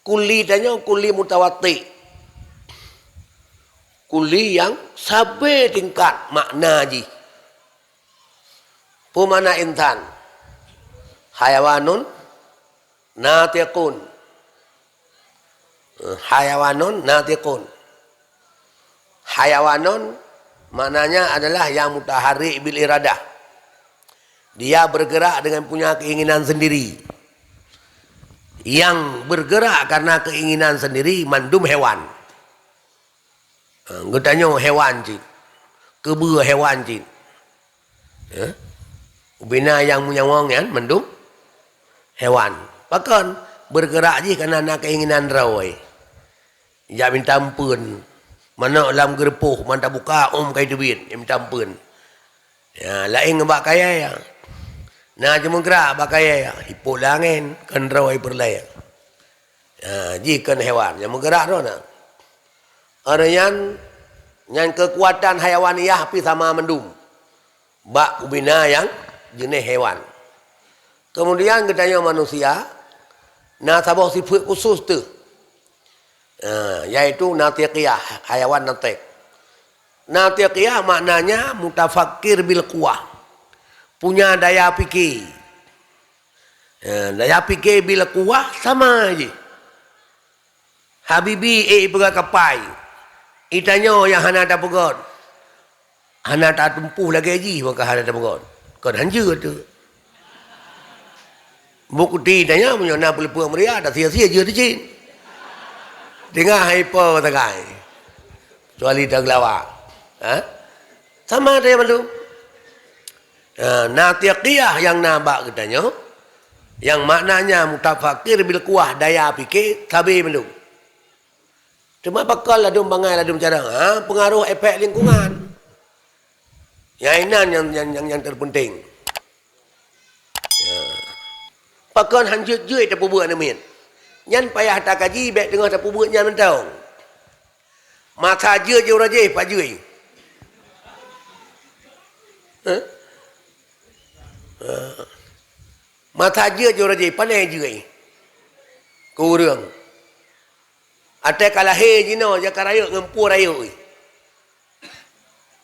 Kuli tanya kuli mutawati. Kuli yang sampai tingkat makna ji. Pemana insan. Hayawanun natiqun. Hayawanun natiqun. Hayawanun maknanya adalah yang mutaharrik bil iradah. Dia bergerak dengan punya keinginan sendiri. Yang bergerak karena keinginan sendiri mandum hewan. Katanya hewan cik. Kebua hewan cik. Ya. Binatang menyawang kan mendung hewan. Bahkan bergerak je kerana nak keinginan rawai. Ya minta ampun. Mana dalam gerpuh, mana tak buka kai duit, ya minta ampun. Ya, lain ngebak kaya ya. Nah cuma gerak bak kaya ya. Ipuk langin kan rawai perlai. Ya, jikan hewan yang bergerak tu nak. Orang yang kekuatan hayawaniyah pi sama mendung. Bak ubina yang jenis hewan. Kemudian katanya manusia, nah sabah sifat khusus tu, yaitu natiqiyah, hayawan natiq. Natiqiyah maknanya mutafakir bil quwah, punya daya fikir. Daya fikir bil quwah sama aja. Habibi pergi kapai, itanya yang hana tak pegot. Hana tak tempuh lagi haji, maka hana tak pegot. Kau hancur tu. Bukti tanya punya nak pelipur meriah dah sia-sia je tu cik. Tengah hyper takai. Kecuali tak gelawak. Sama dia malu. Natiqiyah yang nabak katanya, yang maknanya mutafakir bil kuah daya fikir tabi malu. Cuma bakal ladum bangai ladum carang. Pengaruh efek lingkungan. Yang terpenting. Pakon hanjut je tak buat namin. Nyan payah tak kaji baik tengah tak buat nyan mentau. Maka je raje pak je. Mata je raje pandai je. Kurang. Ate kalah he jino jakarayuk ngempur rayuk.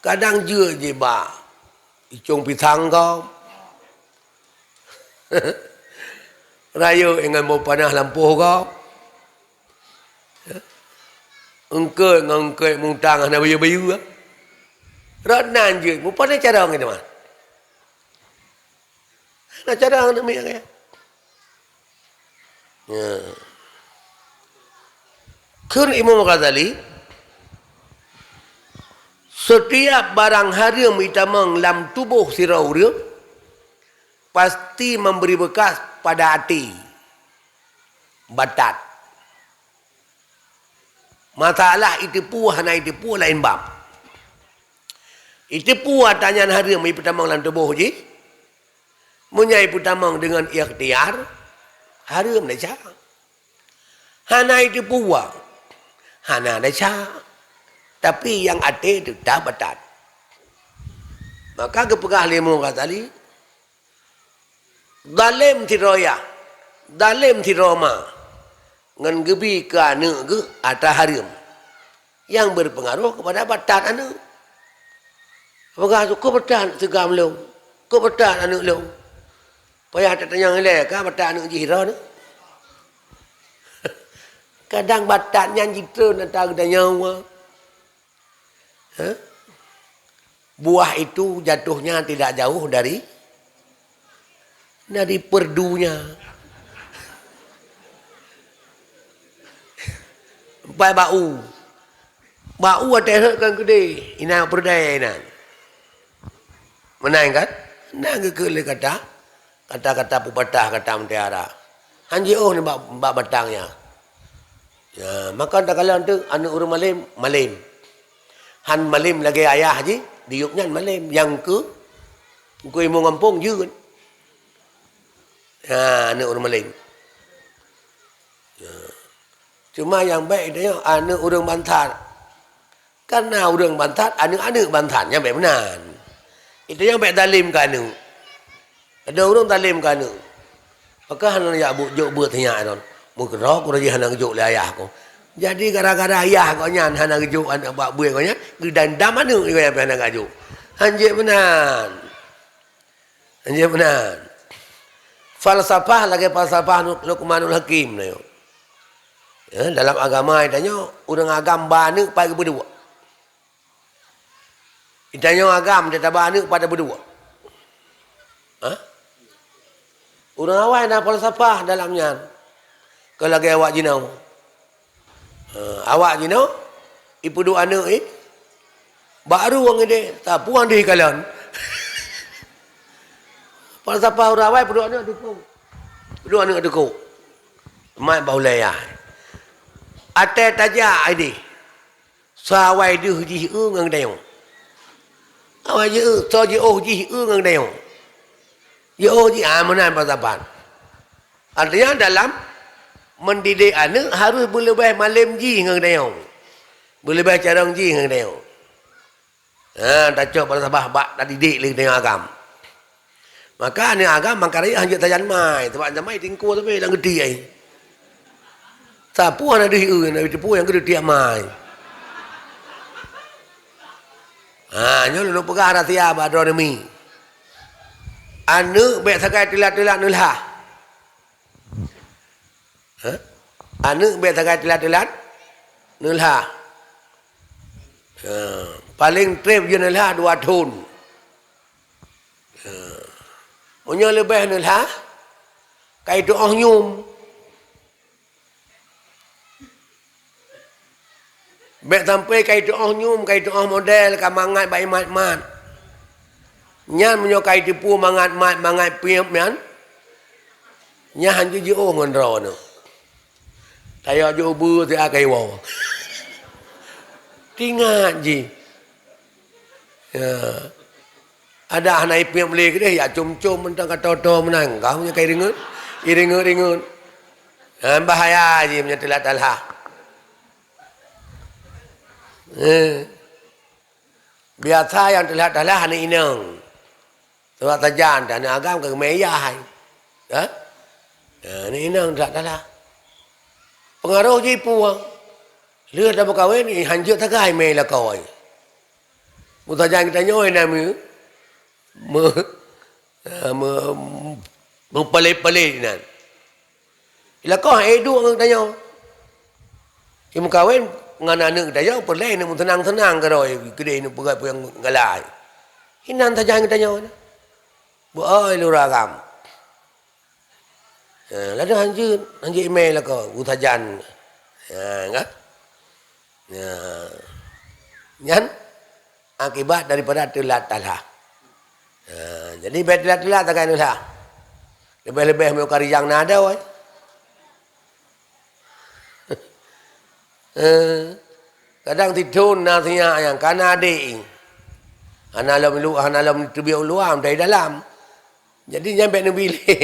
Kadang je ba. Icung pisang kau. Raya dengan mau panah lampuh kau. Engkau mutang anak bayu-bayu. Ranan je. Mau panah cara orang teman. Nak cara orang teman ya. Kun Imam Ghazali, setiap barang haram itamang lam tubuh siraurium pasti memberi bekas pada hati batat. Masalah itipu hana itipu lain bab. Itipu atanyan haram itamang lam tubuh je. Munyai putamang dengan ikhtiar haram dah cak. Hana itipu hana dah cak. Tapi yang ada itu dah batat. Maka kepegah Imam Ghazali, dalam tiroya, dalam tiroma, ngan gebi ke anu ke atau haram yang berpengaruh kepada batat anu. Apakah kau batat segam long, kau batat anu long. Payah tak tanya ngelak, kah batat anu jihra tu. Kadang batatnya jitra nak tahu tanya awak. Buah itu jatuhnya tidak jauh dari perdunya. Sampai bau. Bau ada kan gede. Ina perdaya ina. Menang kan? Nang kekele kata pepatah kata mutiara. Hanji oh ni bak batangnya. Ya, maka tak kalau tu anak urang malim. Han malim lagi ayah je, diuknya malim. Yang ku imu ngampung je kan. Anak orang malim. Cuma yang baik dia anak orang bantat. Karena orang bantat, anak-anak bantatnya baik benar. Itu yang baik talim ke anak. Ada orang talim ke anak. Maka anak ya jok buat tanya tu. Mungkin aku raja anak jok le ayah aku. Jadi gara-gara ayah kau nyan hana kejuk anak bak buih kau nya, dan dam mana kau yang anak kejuk. Anjir benar. Anjir benar. Falsafah lagi falsafah Luqmanul Hakim ni. Ya, dalam agama itanya orang agam bana pada berdua. Itanya agam dia bana pada berdua. Orang awal ada falsafah dalamnya. Kalau lagi awak jinau. Awak je no, ipu dua anak baru orang ini, tak puan di kalian. Pada siapa urawai berdua ni dukung. Berdua ni dukung. Mai bau layah. Ate taja ini. Sawai du ji ngang dayong. Awai ji so ji ji ngang dayong. Ji ji amanan pasapan. Artinya dalam mendidik anak harus boleh baik malam ji ngang dayong. Boleh baik carang ji ngang dayong. Tak cok pada sabah bak tak didik lagi dengan agam. Maka ni agam mangkari hanya tajan mai, sebab mai tingku tapi dah gede ai. Sapu ana diu na tipu yang gede dia mai. Nyo lu pegah ratia badronemi. Anu be sakai tilat-tilat nulha. Anu be sakai tilat-tilat nulha. Paling trip je nulha 2 tahun. Punya lebih nulha kai doa nyum. Bek sampai kai doa nyum, kai doa model kamangat bai mat-mat. Nyan menyokai tipu mangat mat mangat piep nyan. Nyan je o ngon ro no. Tayo jo bu ti akai wo. Tingat je. Ya. Ada anak ipiap boleh ke dia, ya cum-cum mentang kata-kata menang. Kau punya kai ringut, iringut-ringut. Bahaya je punya telat-telat. Biasa yang telat-telat anak inang. Sebab tajan, dan agam ke meyah. Anak inang telat-telat. Pengaruh je ipu. Lihat dah berkahwin ni, hanjut tak kaya mey lah kau. Mutajan kita nyoy nama. Pelik-pelik nan. Ila kau edu ang tanya. Imu kawin ngan anak tanya pelai nak tenang-tenang ke roi gede ni pegat yang galai. Hinan tajang tanya. Bu oi lu ragam. Lalu hanjut email lah kau utajan. Enggak? Nyan akibat daripada telat-telat. Jadi betul-betul tak kena lah. Lebih-lebih mau kari yang nada woi. Kadang tidur nasinya yang kanade. Analam terbiak luam dari dalam. Jadi nyampe nabi le.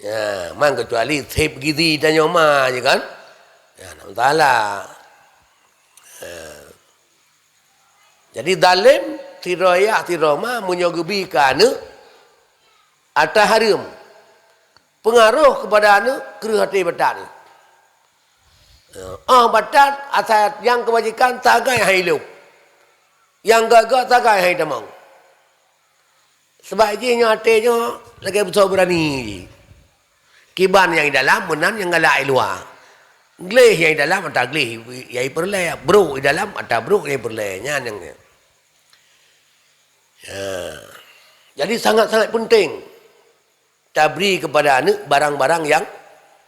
Ya, mang kecuali sip gizi dan nyoma je kan. Ya, nak salah. Jadi dalam tiraya tiroma menyogubi ke anak atau haram pengaruh kepada anak kerana hati batat ni. Batat asal yang kebajikan tagai hidup, yang gagak tagai hidup mau. Sebab ianya hatinya lagi besar berani. Kiban yang dalam menan yang galak luar. Gleh yang dalam atau gleh yang perleh, bro di dalam atau bro yang perlehnya yang jadi sangat-sangat penting tabri kepada anak barang-barang yang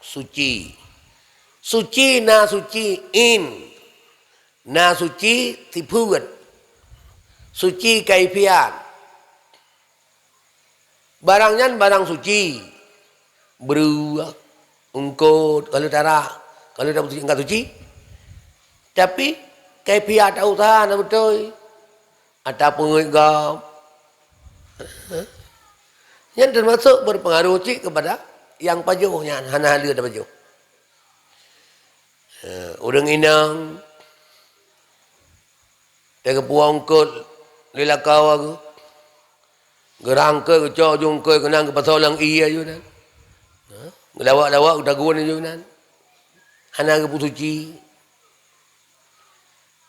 suci. Suci na suci in. Na suci tipuat. Suci kaifiat. Barangnya barang suci. Beruah, ungkut, kalau darah, kalau dah suci enggak suci. Tapi kaifiat usaha na betul. Ada pengigam. Yang termasuk berpengaruh cik kepada yang pajuhnya. Hana halia ada pajuh. Orang inang. Dia kepuang kot. Lila kau aku. Gerang ke kecok jung ke kenang ke pasal lang iya je nan. Lawak-lawak udah guna je nan. Hana ke pusuci.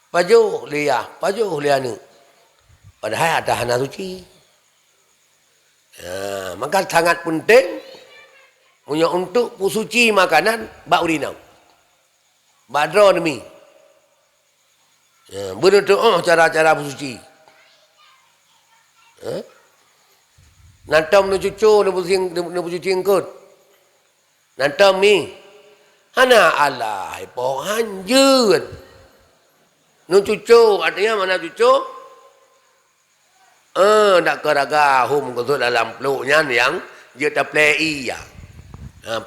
Pajuh liya ni. Padahal ada hana suci. Maka sangat penting untuk pusuci makanan bak urinam. Badro demi. Berdoa cara-cara pusuci. Nantam nu cucu nu pusuci engkut. Nantam ni. Hana alai po hanjun. Nu cucu artinya mana cucu? nak keraga hum ko dalam peluknya yang dia tak play ya.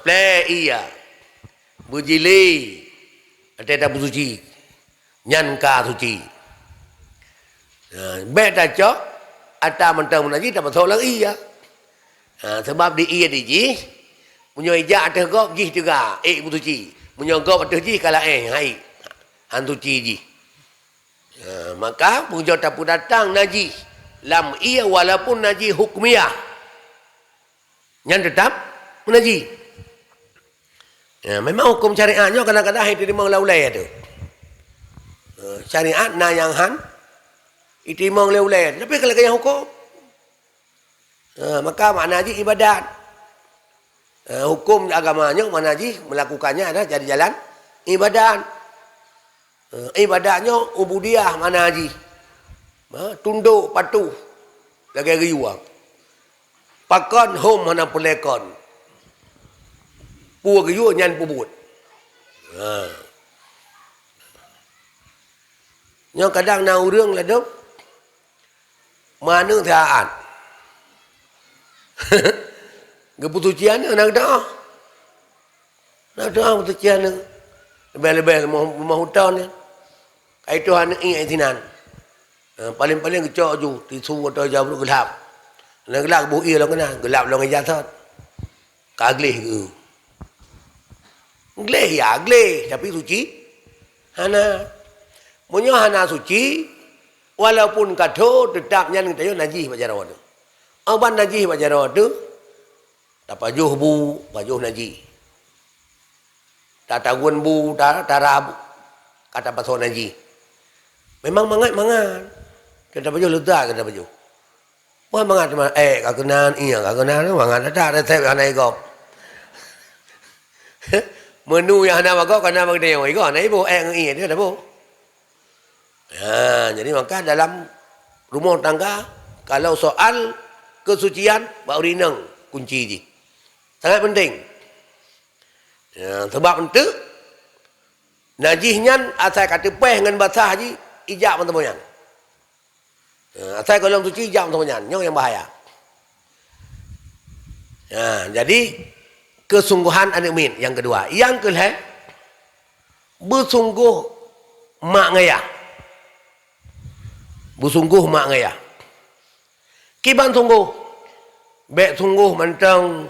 Play iya. Bujili. Ada busuci. Nyan ka suci. Bet dah cok. Ata mentang menaji tak betul lagi ya. Sebab di iya di ji. Punya ijak ada gop ji juga. Busuci. Punya gop ada ji kalau hai. Hantu ci ji. Maka punya tapu datang naji. Lam iya walaupun naji hukmiyah. Yang tetap menaji. Memang hukum syariatnya kadang-kadang itu dimang laulai tu. Syariat na yang han itu dimang laulai. Tapi kalau kaya hukum, maka maknaji ibadat. Hukum agamanya maknaji melakukannya adalah jadi jalan ibadat. Ibadatnya ubudiyah maknaji. Tunduk patuh lagi riuang. Pakon hom mana pelekon. Pua riuang nyan pubut. Nhưng kadang nào rương là đúng. Mà nương thà ản. Keputusan anak dah. Nak dah keputusan. Lebih-lebih mau hutan. Itu hanya ingat tinan. Paling-paling kecok ju. Tisu atau jauh gelap. Nak gelap bu iya lah kena. Gelap lah ngejat thot. Kaglih ke. Gleh ya gleh. Tapi suci. Hana. Punya hana suci. Walaupun kado tetapnya kita yo najis bajaro tu. Aban najis bajaro tu. Tak pajuh bu, pajuh najis. Tak tagun bu, tak tarab. Kata pasal najis. Memang mangat. Kita pajuh letak kita pajuh. Wah mangat cuma kakenan iya kakenan mangat ada tep hana ikop. Menu yang hana bagok kana bagdeo ikop hana ibu iya dia dah bu. Jadi maka dalam rumah tangga kalau soal kesucian baru rinang kunci ji. Sangat penting. Sebab itu najisnya asal kata peh dengan basah ji ijab teman-teman. Asal kalau suci ijab teman-teman, yang bahaya. Jadi kesungguhan anak min yang kedua. Yang kedua bersungguh mak ngayah. Bersungguh mak ngayah. Kiban sungguh. Bek sungguh mentang.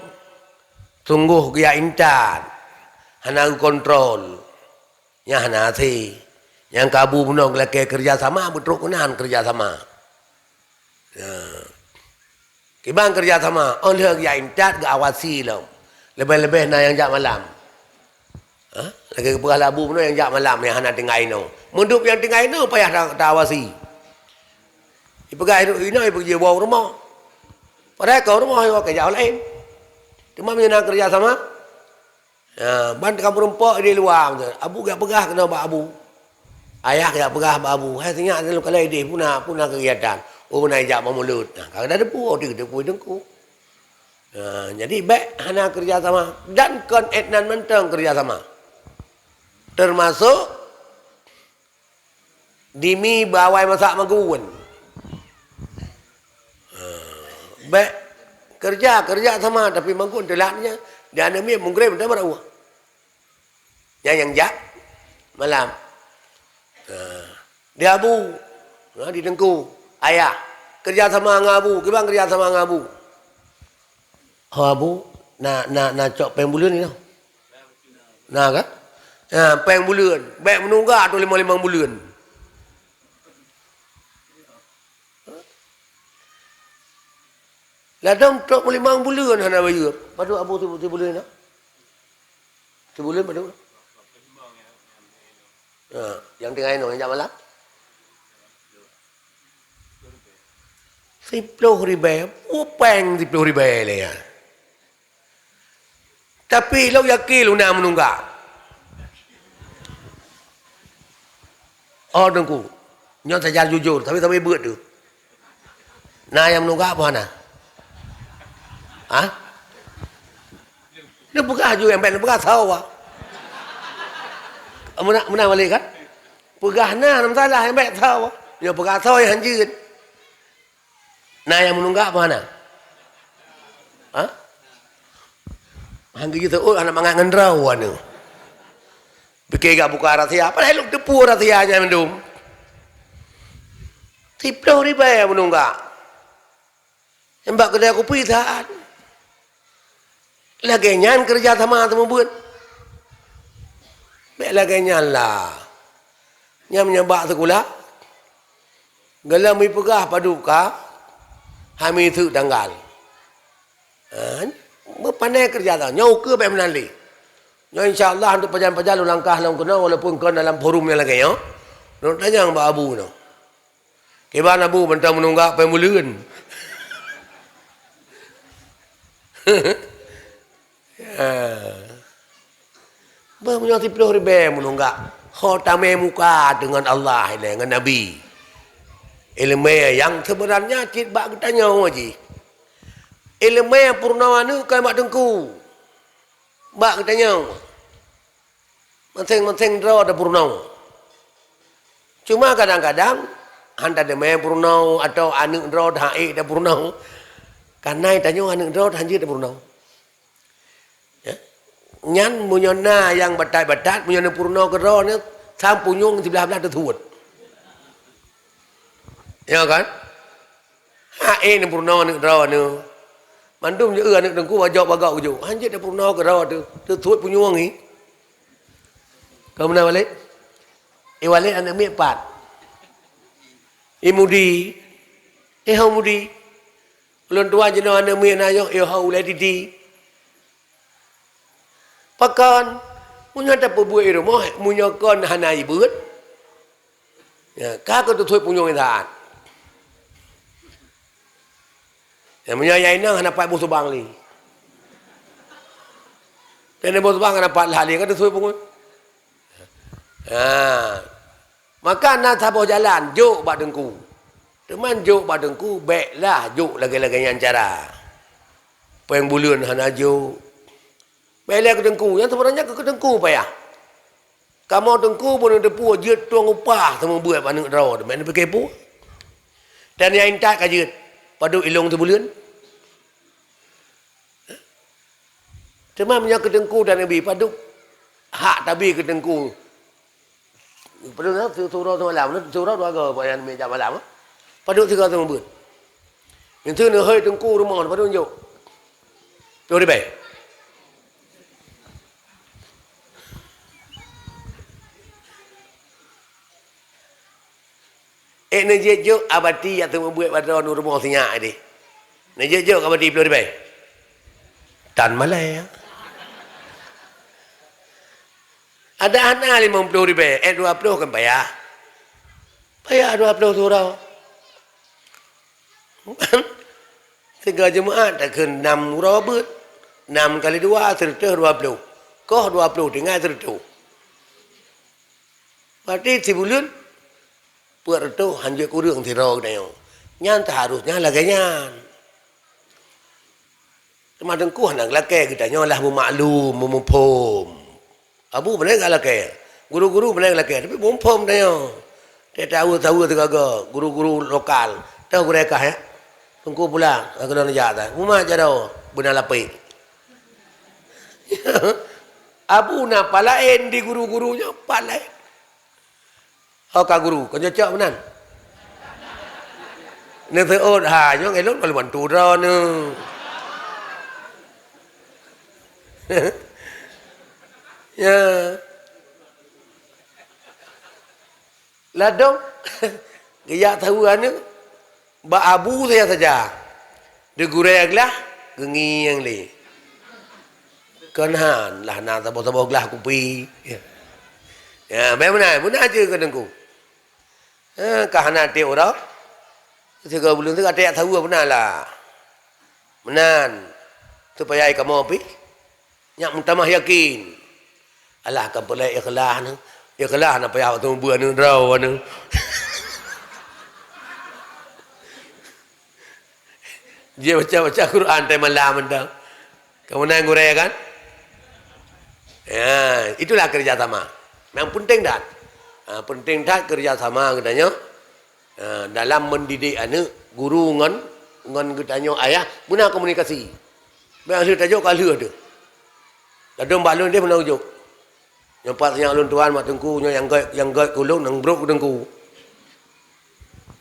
Sungguh kaya intan. Hana kontrol. Yang hana hati. Yang kabu benar kelakar kerjasama. Berterukunan kerjasama. Kiban kerjasama. Oleh kaya intan ke awasi lah. Lebih-lebih na yang jak malam. Lagi kepala labu benar yang jak malam. Yang hana tinggal ini. Mendup yang tinggal ini payah tak awasi. Ipegai ini pergi bawa rumah. Padahal kau rumah yang kerja lain. Cuma menyenang kerja sama. Bantu kamu rumput di luar. Abu gak pegah kena bak abu. Ayah gak pegah bak abu. Hai tengok kalau kalau dia punah kegiatan. Oh naik jak memulut. Kalau ada depu, dia depu dengku. Jadi baik hana kerja sama dan konetnan mentang kerja sama. Termasuk dimi bawai masak maguwen. Baik kerja sama tapi mangkun telaknya dan ami mungkin benar benar uang. Yang jak malam. Dia abu, di dengku ayah kerja sama ngabu, kibang kerja sama ngabu. Oh abu, nak cok pembuluan ni tau. Nah kan? Pembuluan, baik menunggak tu 5 bulan. Ladang tok 5 bulan hana bayu. Padu abu tu bulan nak. Sebulan padu. Yang tengah ini yang malam. 10 ribu. Upeng 10 ribu le ya. Tapi lo yakin lo nak menunggak. Oh dengku. Nyon saja jujur tapi buat tu. Nah yang menunggak apa mana? Dia pegah juga yang pegah tahu ah. Mana balik kan? Pegah nah nama salah yang baik tahu. Dia pegah tahu yang hanjir. Nah yang menunggak mana? Hah? Hangga kita anak mangat ngendraw anu. Pikir gak buka rahasia. Apa dah lu depu rahasianya mendung? Tiplau riba ya menunggak. Embak kedai kopi taat. Lagi nyan kerja sama temu buat. Baik lagi nyan lah. Nyam nyabak sekolah. Gelam ipegah paduka. Hami itu tanggal. Pandai kerja tak. Nyau ke baik menali. Nyau insyaAllah untuk pajan-pajan lu langkah lang kena walaupun kau dalam forumnya lagi ya. Nak tanya Mbak Abu no. Keban Abu bentang menunggak pemulihan. Banyak tiploh ribe menunggak. Khotame muka dengan Allah dengan Nabi. Ilmu yang sebenarnya tidak kita nyawa je. Ilmu yang purnawa ni kan mak dengku. Bak kita nyawa. Masing-masing draw ada purnawa. Cuma kadang-kadang anda ada main purnawa atau anak draw dah ada purnawa. Karena tanya anak draw hanji ada purnawa. Ya. Nyan munyona yang batat-batat munyona purnawa ke draw ni sam punyung sebelah-belah tertuut. Ya kan? Ni purnawa ni draw ni. Mandum je anak dengku wajak bagak je. Hanji ada purnawa ke draw tu tertuut punyung ni. Kau mana balik? Balik anak mi 4. Mudi. Hau mudi. Ulun tua jenuh anak mi nayo hau ulai didi. Pakan munya tak perbuat rumah, munya kon hanai beut. Ya, ka ko tu thoi punyong intaan. Ya munya yai nang hanapai bos bang li. Dan bos bang hanapai lali ka tu thoi punyong. Maka nak tabuh jalan juk bak dengku. Teman juk bak dengku baiklah juk lagi-lagi yang cara. Peng bulan hana juk. Baiklah ke dengku. Yang sebenarnya ke dengku payah. Kamu dengku pun depu jeut tuang upah sama buat panik draw. Main pakai pu. Dan yang tak ka jeut. Padu ilung sebulan. Teman punya ke dengku dan nabi padu hak tabi ke dengku. Padu nak surau tu malam, surau tu agak bayan meja malam. Padu tiga tu buat. Yang tu ni hơi dengku rumah padu njuk. Tu di bay. Ni jejuk abadi atau membuat pada orang rumah sinyak ni. Ni jejuk abadi belum di bay. Tan malai. Ada anak 50 ribu, 20 kan bayar. Bayar 20 surau. Tiga jemaat tak kena 6 robot. 6 kali 2, 120. Kau 20 tinggal 100. Berarti sebulan, buat itu hanjur kurang tirau dah. Nyan tak harusnya lagi nyan. Cuma dengku hendak laki kita nyolah bermaklum, memupum. Abu benar tak laki. Guru-guru benar laki. Tapi mumpum dia. Dia tahu tu kagak. Guru-guru lokal. Tahu mereka ya. Tunggu pulang. Aku dah najak tak. Muma aja dah. Benar lapik. Abu nak palain di guru-gurunya. Palain. Oh kak guru. Kau cocok benar. Nên thấy ôn hà nhớ ngày lúc mà bọn tù ra nữa. Ya. Lah dong. Gaya tahu anu. Ba abu saya saja. De gureglah gengi yang li. Kanhan lah na tabo-tabo glah kupi. Ya, memang benar je kadangku. Kahana te ora. 3 bulan tu ada tahu benar lah. Menan. Supaya kamu api. Nyak mutamah yakin. Alah kan pelai ikhlas ni. Ikhlas nak payah tu buat ni draw ni. Dia baca-baca Quran time malam dah. Kamu nak ngurai kan? Ya, itulah kerja sama. Yang penting dah. Penting dah kerja sama katanya. Dalam mendidik anak, guru ngan ngon getanyo ayah guna komunikasi. Bang dia tajuk kala ada. Kadang balun dia pernah ujuk. Yang pas yang alun tuan mak tengku yang gai kulung nang brok tengku.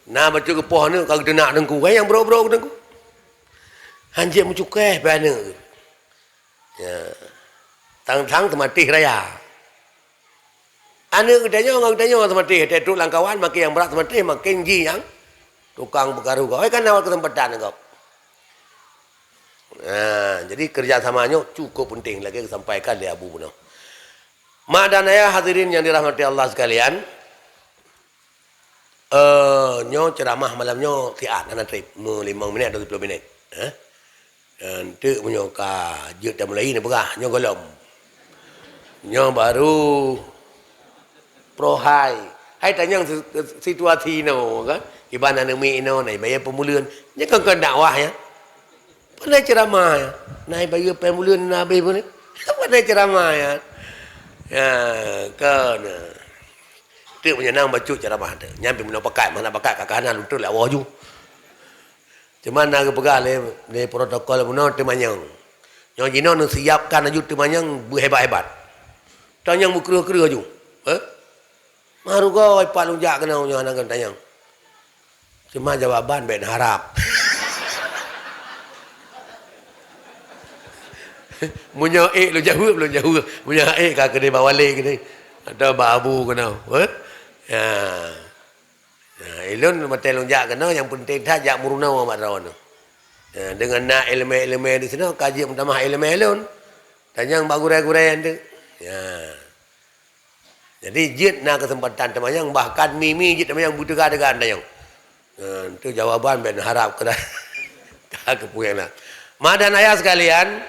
Nah baca ke poh ni kalau denak tengku kan yang brok tengku. Hanjek mencukai bana. Ya. Tang-tang tematih raya. Ane orang tematih tetuk langkawan makin yang berat tematih makin ji yang tukang berkaru kau kan awal kesempatan kau. Nah, jadi kerjasamanya cukup penting lagi disampaikan oleh Abu Buno. Mak dan ayah hadirin yang dirahmati Allah sekalian, nyo ceramah malamnya tiap anak trip 5 minit atau 10 minit. Nanti punya kajut dah mulai ni berah, nyo golom. Nyo baru prohai. Hai tanya situasi no kan, ibana nemi no nai bayar pemulihan. Nya kan dakwah ya. Pandai ceramah ya. Nai bayar pemulihan nabi pun ni. Pandai ceramah ya. Ya, kan. Tu punya nang baca ceramah tu. Nyampe mana pakai kat kanan luntur lah waju. Cuma nak pegang le protokol puno tu manyang. Nyo jino nak siapkan aju tu manyang berhebat-hebat. Tanyang berkerah-kerah aju. Maru kau ipat lunjak kena nyo anak tanyang. Cuma jawaban ben harap. Munya lu jauh. Munya kak kena bawa le kena. Ada babu kena. Ya. Nah, ilun mata lonjak kena yang penting saja muruna mak rawan. Ya, dengan nak elemen-elemen di sana kaji pertama elemen ilun. Tanyang bagurai-gurai tu. Ya. Jadi jit nak kesempatan temayang bahkan mimi jit temayang butuh degan tanyang. Itu jawaban ben harap kena. Tak kepuyanlah. Ma dan ayah sekalian,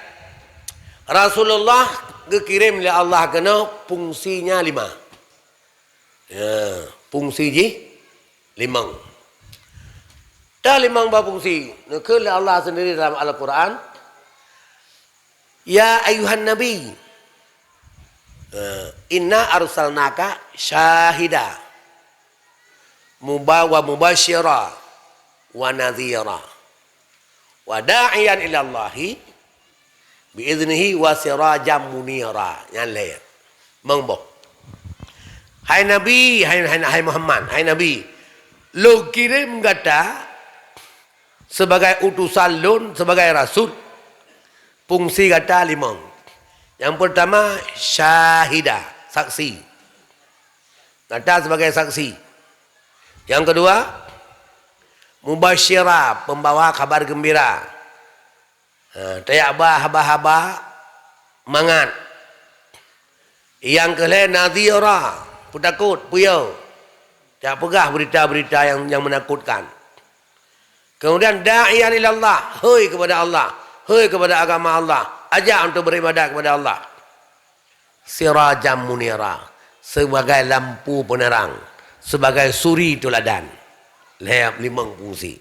Rasulullah dikirim oleh Allah kena fungsinya 5. Ya, fungsi ji 5. Dah 5 berfungsi. Nekul Allah sendiri dalam Al-Quran. Ya ayuhan nabi. Inna arsalnaka syahida. Mubashira wa nadhira. Wa da'iyan ila Allahi biiznihi wa sirajam munira. Yang lain. Mengboh. Hai Nabi, hai Muhammad, hai Nabi. Lu kirim kata sebagai utusan lun, sebagai rasul. Fungsi kata 5. Yang pertama, syahida, saksi. Kata sebagai saksi. Yang kedua, mubasyirah, pembawa kabar gembira. Tayak haba-haba mangat. Yang kelima, nadhira, petakut, puyau. Tak pegah berita-berita yang menakutkan. Kemudian da'iyan ilallah, hoi kepada Allah, hoi kepada agama Allah, ajak untuk beribadat kepada Allah. Sirajam munira, sebagai lampu penerang, sebagai suri teladan. Lihat 5 fungsi.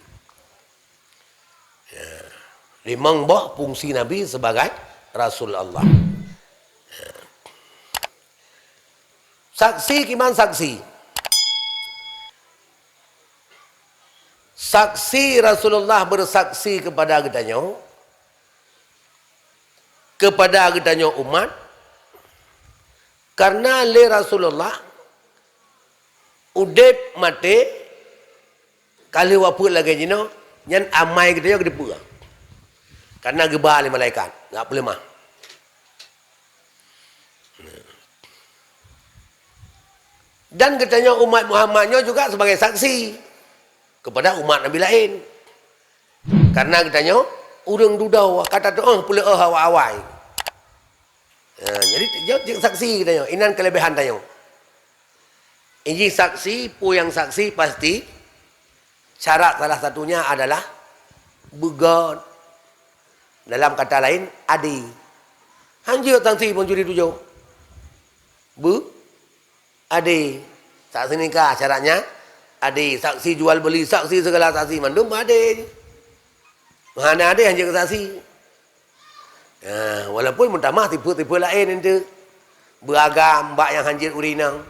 5 buah fungsi Nabi sebagai Rasul Allah. Saksi kiman saksi. Saksi Rasulullah bersaksi kepada kitanya umat karena le Rasulullah udep mate kali wapu lagi jino nyan amai kitanya kedepua karena gebal malaikat enggak boleh mah. Dan katanya umat Muhammadnya juga sebagai saksi kepada umat Nabi lain. Karena katanya urang dudau kata tu pula awai. Jadi dia saksi katanya, inan kelebihan tanya. Ini saksi, yang saksi pasti syarat salah satunya adalah begon. Dalam kata lain adi. Hanjir saksi pun juri tujuh. Adi, saksi nikah syaratnya adi, saksi jual beli, saksi segala saksi mandum adi. Mana ada yang jaga saksi. Walaupun minta maaf tipu-tipu lain itu beragam mbak yang hanjir urinang.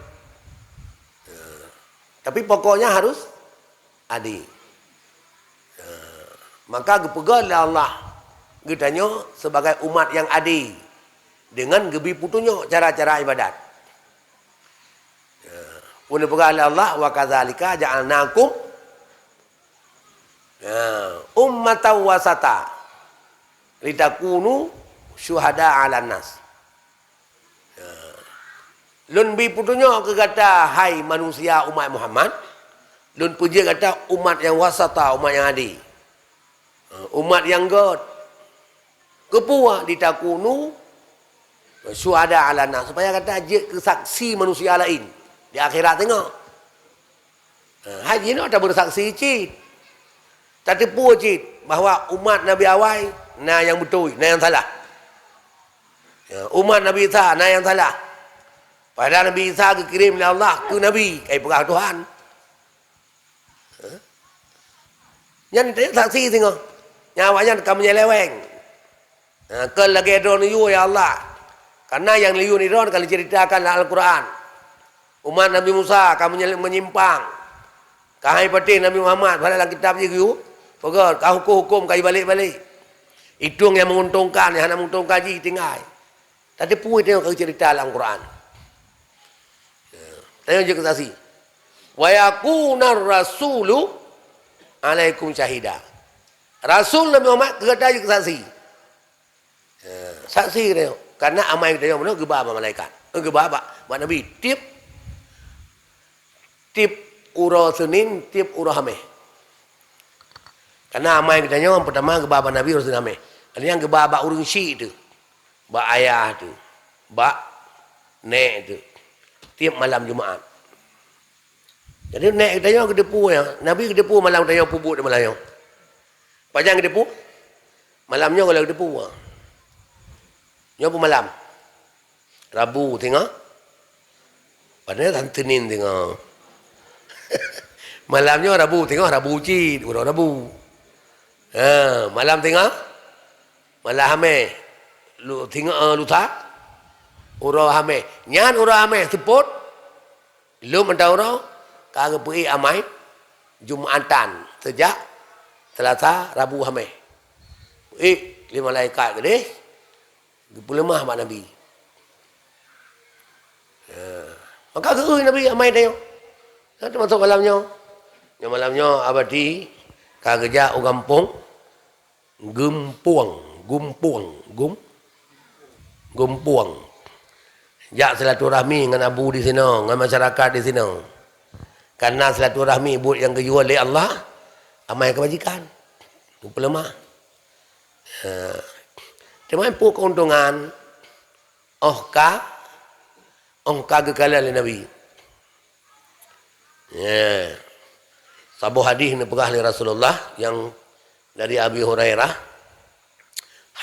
Tapi pokoknya harus adi. Maka gepegalah Allah gedanya sebagai umat yang adil dengan gebi putunya cara-cara ibadat. Pun pegalah Allah wa kadzalika ja'alnakum ummatan wasata litakunu syuhada 'alan nas. Lun bi putunya ke kata hai manusia umat Muhammad, lun puji kata umat yang wasata, umat yang adil. Umat yang god kepua ditakunu syuhada 'alan nas, supaya kata je kesaksi manusia lain di akhirat tengok. Haji ni ada bersaksi cit. Tak tipu cit bahawa umat Nabi awal na yang betul, na yang salah. Umat Nabi Isa na yang salah. Padahal Nabi Isa dikirim oleh Allah ke Nabi, kai perah Tuhan. Yang tak saksi tengok. Nyawanya kamu nyeleweng. Kalau lagi ada niu ya Allah. Karena yang liu ni don kalau ceritakan dalam Al-Quran. Umat Nabi Musa kamu menyimpang. Kahai peti Nabi Muhammad pada dalam kitab je you. Pokok kau hukum kai balik-balik. Itu yang menguntungkan, yang nak menguntungkan je tinggal. Tadi pun tengok kau cerita dalam Al-Quran. Tengok je saksi. Wa yakunar rasulu alaikum syahida. Rasul Nabi Muhammad kata je saksi. Saksi dia. Karena amai kita yang mana gebah malaikat. Gebah mak Nabi tip ura Senin, tip ura Hameh. Karena amai kita yang pertama gebah Nabi ura Senin Hameh. Ada yang gebah urung syik tu. Bak ayah tu. Bak nek tu. Tiap malam Jumaat. Jadi nek kita yang kedepu ya. Nabi kedepu malam kita yang pubuk di malam yang. Pajang kedepu. Malamnya kalau kedepu. Nyopo malam. Rabu tengok. Padahal Senin tengok. Malamnya Rabu tengok, Rabu cid, urang Rabu. Malam tengok. Malam Hameh. Lu tengok luta. Urang Hameh. Nyan urang Hameh seput. Lu mentau urang kagak pergi amai Jumatan sejak Selasa, Rabu Hameh. Lima malaikat gede. Lemah mak Nabi. Maka ke Nabi amai tengok. Itu masuk malamnya. Yang malamnya abadi kageja ugampung gumpuang. Jak silaturahmi dengan abu di sini, dengan masyarakat di sini. Karena silaturahmi buat yang kejual oleh Allah, amai kebajikan. Lupa lemah. Cuma pun keuntungan ohka kekalahan Nabi. Sabuh hadis ni pegah oleh Rasulullah yang dari Abi Hurairah,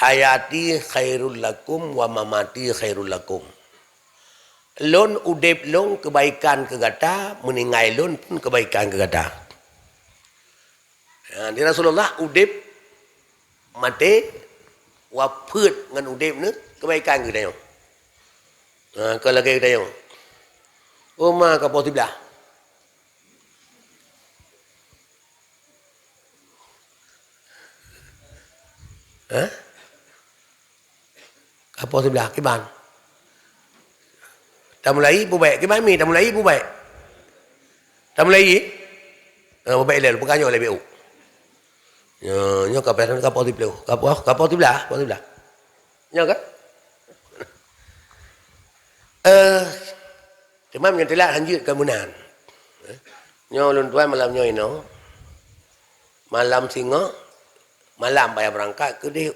hayati khairul lakum wa mamati khairul lakum. Lon udip long kebaikan kegata, meninggal lon pun kebaikan kegata. Di Rasulullah udip mati waput dengan udip ni kebaikan ke dia. Kalau lagi dia. Rumah kapal sebelah. Kapal sebelah kiban. Dah mulai bubaik kiban mi dah mulai bubaik. Dah mulai. Bubaik le bukannya oleh BU. Nyo kapal sebelah. Kapal sebelah. Nyo kan? Cuma menyentulah lanjut kemunan. Nyo lun tuan malam nyo ino. Malam singa. Malam payah berangkat ke dia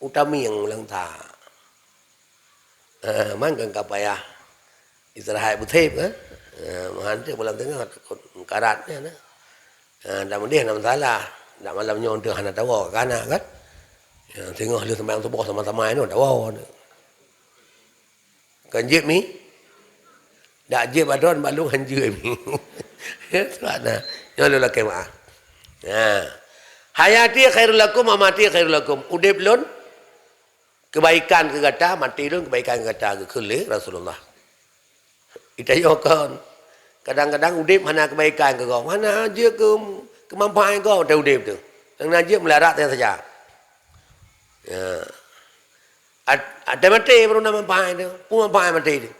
utami yang ulang tak. Man kan kapayah istirahat butip kan. Menghantar malam tengah karatnya nah. Dah dia nak masalah. Dak malamnya untuk hana tawa kana kan. Tengok lu sembahyang subuh sama-sama ni tawa. Kan jip mi. Dak jip adon balu hanjui mi. Selana. Yo lu lakai maaf. Hayati khairul lakum, mamati khairul lakum. Udip lun kebaikan ke kata, mati lun kebaikan ke kata ke kele Rasulullah. Itayokan. Kadang-kadang udip mana kebaikan ke kau, mana aja kemampuan kau dah udip tu. Yang najib melarat saja. Ya. Ada mati baru nama mampai tu. Pun mampai mati tu.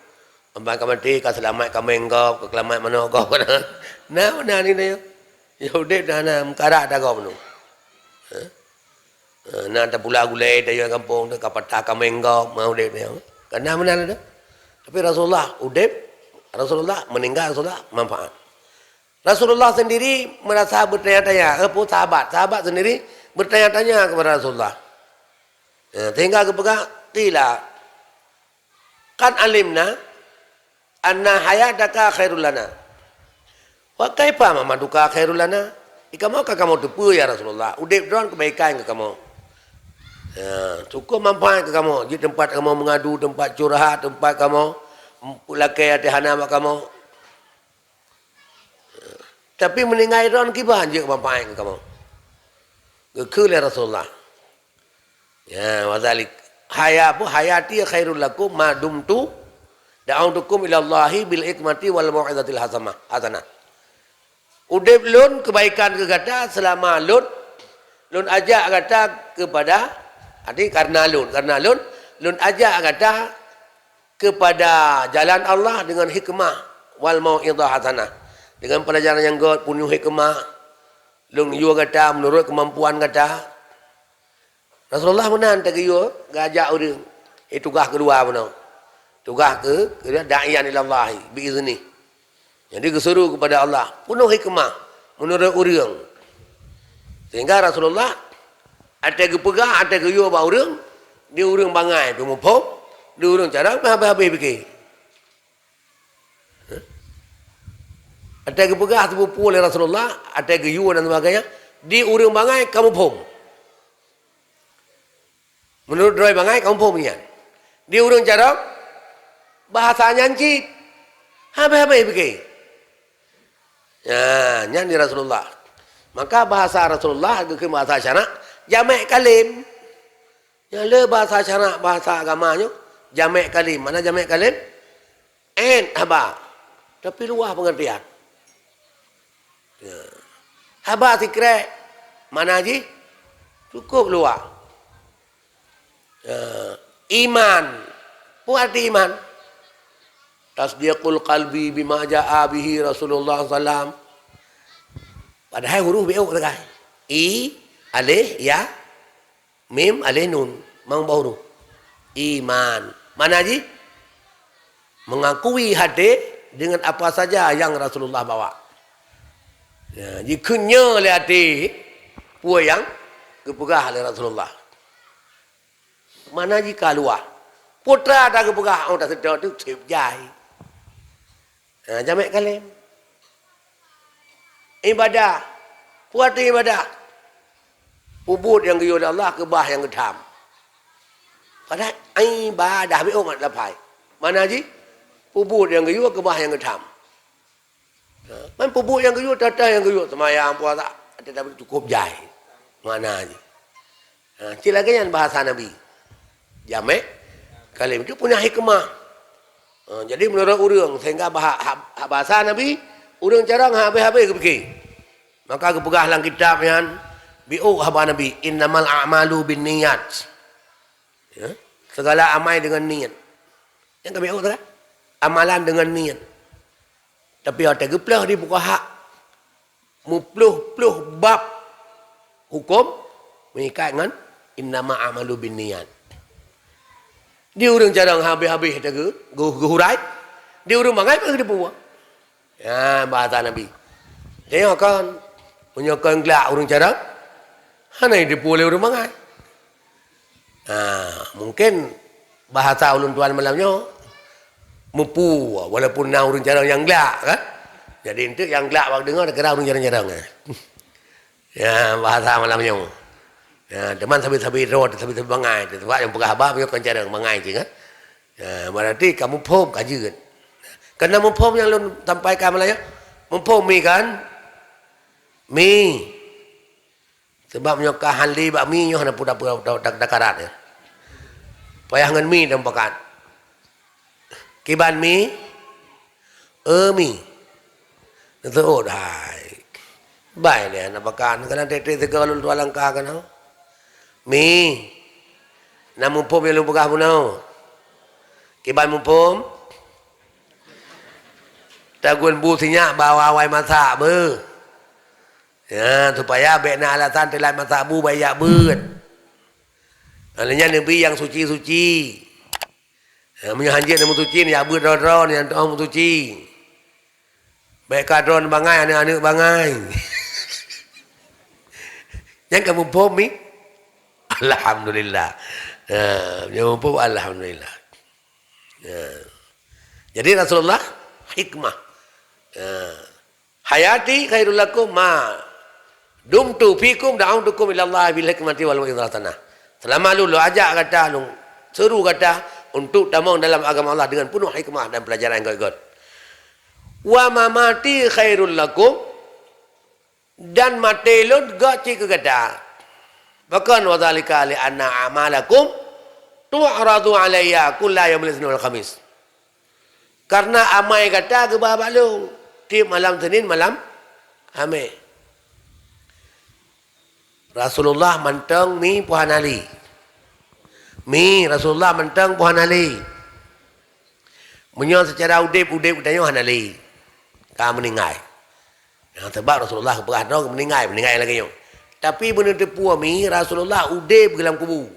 Mampai ka mati ka selamat ka menggau ka selamat mana kau kana. Nah mana ni dia. Ya udah dah nak mekarat dah kau benu. Nah tak pula gulai dia kampung tu ka patah ka menggau mau dia dia. Kana mana tu. Tapi Rasulullah Rasulullah meninggal Rasulullah manfaat. Rasulullah sendiri merasa bertanya-tanya. Sahabat sendiri bertanya-tanya kepada Rasulullah. Sehingga kepegang tila. Kan alimna anna hayataka khairul lana. Wa kaifa mamaduka khairul lana? Ikamu ka kamu tepu ya Rasulullah. Udip doang kebaikan ke kamu. Cukup manfaat ke kamu. Di tempat kamu mengadu, tempat curhat, tempat kamu pulakai hati hana mak kamu. Tapi meninggal doang kiban je manfaat ke kamu. Kekul ya Rasulullah. Ya, wazalik hayati khairul lakum ma dumtu da'autukum ila Allahi bil hikmati wal mau'izatil hasanah. Udip lun kebaikan ke kata selama lun ajak kata kepada karena lun ajak kata kepada jalan Allah dengan hikmah wal mau'izah hasanah. Dengan pelajaran yang god penuh hikmah. Lun yu kata menurut kemampuan kata. Rasulullah menan tak yu gajak orang. Tugas kedua benar. Tugas ke da'iyan ila Allah biizni. Jadi kesuruh kepada Allah penuh hikmah menurut orang. Sehingga Rasulullah ada ke pegang, ada ke yu ba orang, dia orang bangai tu mupom, dia orang cara habis fikir. Ada ke pegang sepupu oleh Rasulullah, ada ke yu dan sebagainya, dia orang bangai kamu pom. Menurut Roy bangai kamu pom nian. Dia orang cara bahasanya nyancit. Habis fikir. Ya, nyan di Rasulullah. Maka bahasa Rasulullah ke bahasa syarak jamak kalim. Ya le bahasa syarak bahasa agamanya jamak kalim. Mana jamak kalim? Haba. Tapi luah pengertian. Ya. Haba sikre. Mana ji? Cukup luah. Ya. Iman. Pun arti iman. Tasdiqul qalbi bima ja'a bihi Rasulullah sallam. Padahal huruf bi'u dekat. Alif, ya, mim, alif, nun. Mang huruf. Iman. Mana ji? Mengakui hati dengan apa saja yang Rasulullah bawa. Ya, jikanya oleh hati puan yang kepegah oleh Rasulullah. Mana jika luar? Putra tak kepegah, orang tak sedar tu cip jai. Jamak kalim. Ibadah. Puat ibadah. Ubud yang kaya Allah, kebah yang kedam. Padahal ibadah bi umat lapai. Mana ji? Ubud yang kaya, kebah yang kedam. Man ubud yang kaya, tata yang kaya, semayang puasa, ada cukup jai. Mana ji? Silakan bahasa Nabi. Jamak kalim itu punya hikmah. Jadi menurut orang sehingga bahasa Nabi orang jarang habis-habis fikir. Maka kepegah dalam kitab yang bi'u haba Nabi innamal a'malu binniyat. Ya, segala amal dengan niat. Yang kami bi'u tak? Amalan dengan niat. Tapi ada geplah di buku hak. Mupluh bab hukum mengikat dengan innamal a'malu binniyat. Dia orang jarang habis-habis tak ke hurai. Dia orang bangai pun dia buat. Ya bahasa Nabi. Tengok kan menyokong gelak orang jarang. Hana dia boleh orang bangai. Mungkin bahasa ulun tuan malamnya mupu walaupun nak orang jarang yang gelak kan. Jadi itu yang gelak waktu dengar kira orang jarang-jarang. Ya bahasa malamnya. Ya, teman sabi-sabi road, sabi-sabi bangai. Sebab yang pegah abah punya kancara bangai je kan. Ya, berarti kamu pom kaji kan. Kerana mempom yang lu sampaikan malaya, mempom mi kan. Mi. Sebab menyokah hanli bak mi nyoh na pura-pura dakarat ya. Payah ngan mi dan pakat. Kiban mi. Mi. Itu dai. Baik dia nak pakan. Kadang tetek tega lalu dua langkah kan. Mi. Nak mumpum yang lu pegah punau. Kiban mumpum. Tagun bu sinyak bawa awai masak ber. Ya, supaya bek nak alasan telat masak bu bayak ber. Alanya Nabi yang suci-suci. Ya, menyahanjit namu suci ni ya ber dron yang tu suci. Baik kadron bangai anak-anak bangai. Yang kamu pomi, alhamdulillah. Yang pun alhamdulillah. Jadi Rasulullah hikmah. Hayati khairul lakum ma dumtu fikum da'utukum ila Allah bil hikmati wal mau'izatil hasanah. Selama lu ajak kata lu seru kata untuk damang dalam agama Allah dengan penuh hikmah dan pelajaran yang kau ikut. Wa mamati khairul lakum dan matelun gaci ke kata bahkan wadzalika li anna amalakum tu'radu alayya kulla yaumil isnin wal khamis karena amai kata ke bapa lu tiap malam Senin malam Khamis. Rasulullah mentang mi puan ali mi Rasulullah mentang puan ali menyo secara udip tanya hanali ka meninggal. Yang sebab Rasulullah berada meninggal lagi yo. Tapi benda tepu mi Rasulullah udip dalam kubur.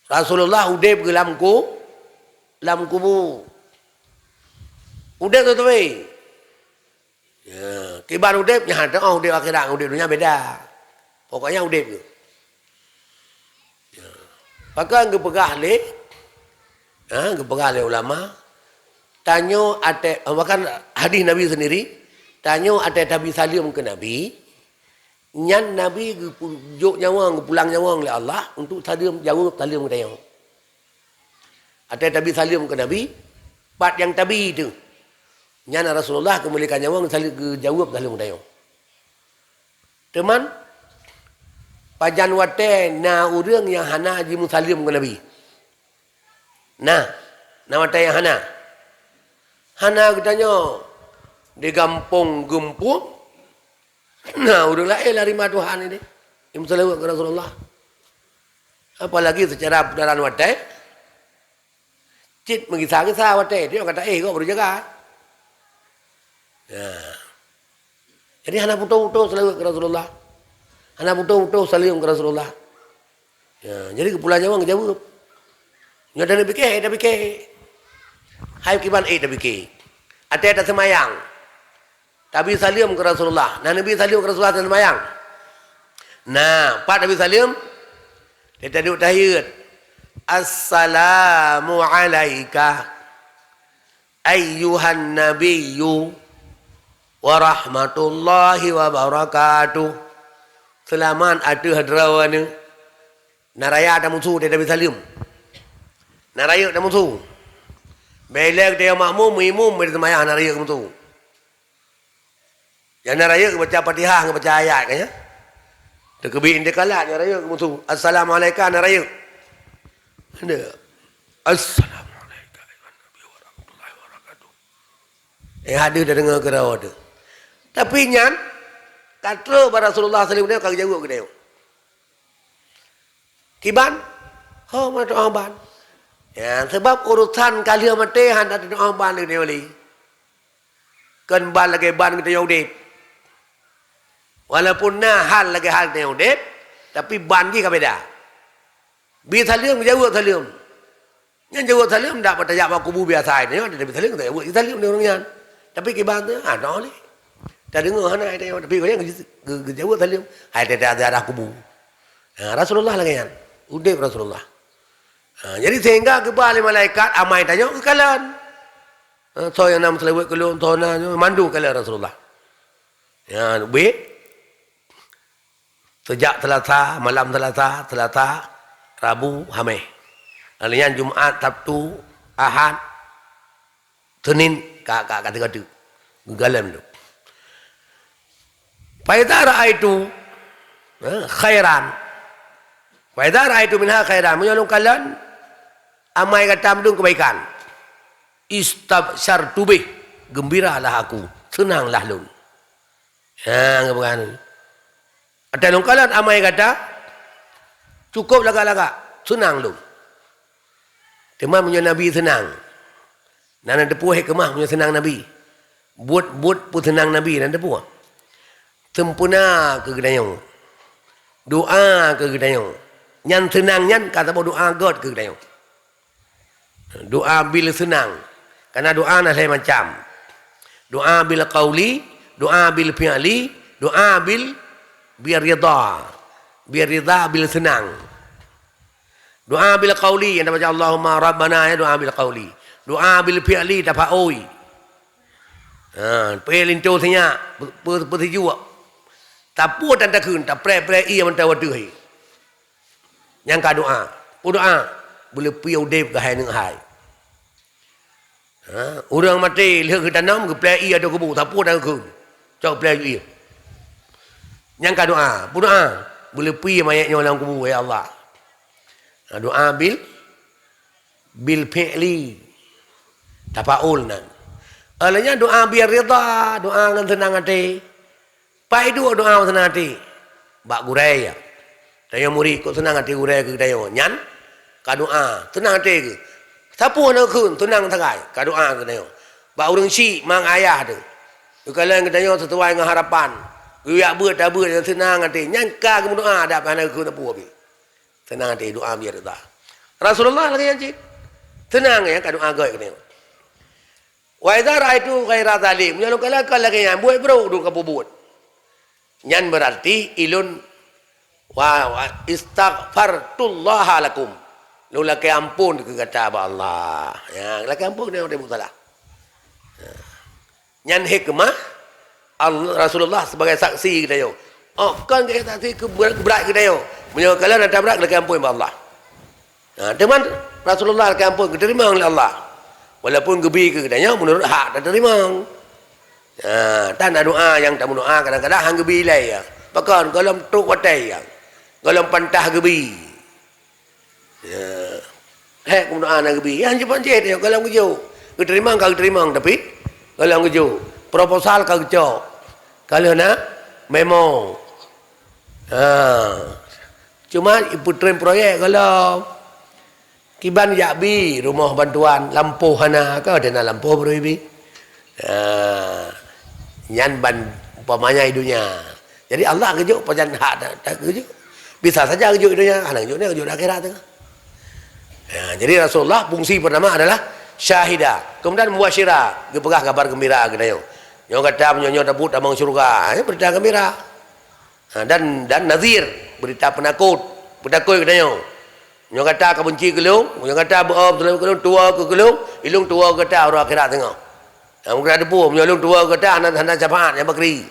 Rasulullah udip dalam kubur. Udip tu weh. Ya, kibar udip nya ada udip akhirat udip dunia beda. Pokoknya udip tu. Ya. Pakai ngepegah le. Ngepegah le ulama. Tanya ada bahkan hadis Nabi sendiri tanya ada Nabi salim ke Nabi nyan Nabi juk nyawa pulang nyawa oleh Allah untuk salim jawab salim ke dia ada Nabi salim ke Nabi part yang tabi itu nyan Rasulullah kembalikan nyawa salim ke jawab salim ke dia teman pajan wate na urang yang hana ji musalim ke Nabi na wate yang hana katanya di kampung Gempung. Nah, udah lah lari mah Tuhan ini. Yang selawat ke Rasulullah. Apalagi secara pedaran wadah. Cit mengisah-kisah wadah. Dia kata, kau baru jaga. Nah. Jadi anak putus-putus selawat ke Rasulullah. Anak putus-putus salim ke Rasulullah. Ya, jadi kepulannya orang jawab. Ya, dah fikir. Hai kiban dah fikir. Ada semayang. Nabi salim ke Rasulullah. Nabi salim ke Rasulullah dan semayang. Pak Nabi salim. Dia tadi tahiyat. Assalamu alaika. Ayyuhan nabiyyu. Wa rahmatullahi wa barakatuh. Selamat ada hadrawan. Naraya ada musuh dia Nabi salim. Naraya ada musuh. Belak dia makmum, imum dia semayang naraya ke musuh. Yang nak raya baca Fatihah ke baca ayat kan ya. Terkebin dia kalah nak raya ke musuh. Assalamualaikum nak raya. Ada. Assalamualaikum warahmatullahi wabarakatuh. Hadir dah dengar ke rawa tu. Tapi nyan kata pada Rasulullah sallallahu alaihi wasallam kagak jawab ke dia. Kiban? Mana doa ban? Ya, sebab urusan kalian mati hendak doa ban dia oli. Kan ban lagi ban kita yaudip. Walaupun hal lagi hal yang udip, tapi ban ni kan beda. Bi salim jawab salim. Yang jawab salim tak bertanya apa kubu biasa ini, ada bi salim tak jawab salim dia orangnya. Tapi kiban tu ada ni. Tak dengar hana dia tapi kau yang jawab salim. Hai ada arah kubu. Rasulullah lagi kan. Udip Rasulullah. Jadi sehingga kebalik malaikat amai tanya kalian. So yang nam selawat kelon tona mandu kalian Rasulullah. Ya, be sejak Selasa, malam Selasa, Rabu, Khamis. Alian Jumaat, Sabtu, Ahad, Senin, kata-kata. Galam tu. Faidha ra'aitu khairan. Faidha ra'aitu minha khairan. Menyolong kalian, amai kata mendung kebaikan. Istabsyartu bih. Gembiralah aku. Senanglah lun. Bukan. Ada longkalan amai kata, cukup lagak-lagak, senang lu. Teman punya Nabi senang. Nana depuh hikmah punya senang Nabi. Buat pun senang Nabi dan depuh. Sempurna ke gedayong. Doa ke gedayong. Nyan senang nyan kata bahawa doa God ke gedayong. Doa bila senang. Karena doa nak saya macam. Doa bila qauli, doa bila fi'li, doa biar rida. Biar rida bila senang. Doa bila qauli yang baca Allahumma rabbana ya doa bila qauli. Doa bila fi'li dapat oi. Pelin tu senya bertuju. Tak puas dan tak kun, tak pre ia mentah waduh. Yang ka doa. Doa boleh piau dep ke hai nang hai. Orang mati lihat ke tanam ke pre ia ada kubu tak puas dan kun. Cak pre ia. Yang ka doa. Doa boleh pi mayatnya dalam kubu ya Allah. Doa bil fi'li tafaul nan. Alanya doa biar rida, doa dengan tenang hati. Pai dua doa senang hati. Bak gurai ya. Dayo murid kok senang hati gurai ke dayo. Nyan ka doa, tenang hati ke. Siapa nak kun tenang tangai, ka doa ke dayo. Bak urang si mang ayah tu. Kalau ke dayo sesuai dengan harapan. Guyak beut dah beut senang hati. Nyan ka ke doa dak pandai kun apa bi. Tenang hati doa biar rida. Rasulullah lagi yang cik. Tenang ya ka doa goy ke dayo. Wa idza ra'aitu ghaira zalim. Nyan kalau lagi yang buat bro du ka bubut. Nyan berarti ilun wa istaghfartullah lakum. Lu laki ampun ke kata Allah. Ya, laki ampun dia tidak salah. Nyan hikmah Allah Rasulullah sebagai saksi kita yo. Oh, kan dia saksi ke berat kita yo. Menyo kalian ada berat laki ampun Allah. Teman Rasulullah laki ampun diterima oleh Allah. Walaupun gebi ke katanya menurut hak tak terima. Dan ada doa yang tak doa kadang-kadang hang gebi lai ya. Bahkan kalau tuk watai ya. Kalau pantah gebi. Hek doa nak gebi. Yang cepat je dia kalau ngejo. Keterima kau terima tapi kalau ngejo proposal kau jo. Kalau nak memo. Cuma ibu terima proyek kalau Kiban Yakbi rumah bantuan lampu hana ke ada lampu bro ibi. Nyan ban umpamanya idunya. Jadi Allah kejuk pajan hak tak kejuk. Bisa saja kejuk idunya, anak kejuknya kejuk akhirat tu. Jadi Rasulullah fungsi pertama adalah syahidah. Kemudian muasyirah, gepegah kabar gembira gedayo. Yang kata menyonyo tabut amang surga, berita gembira. Dan nazir, berita penakut gedayo. Yang kata kebenci kelung, yang kata kelung tua ke kelung, ilung tua kata orang akhirat tengok. Mungkin ada pun, ilung tua kata anak syafaat yang bakri.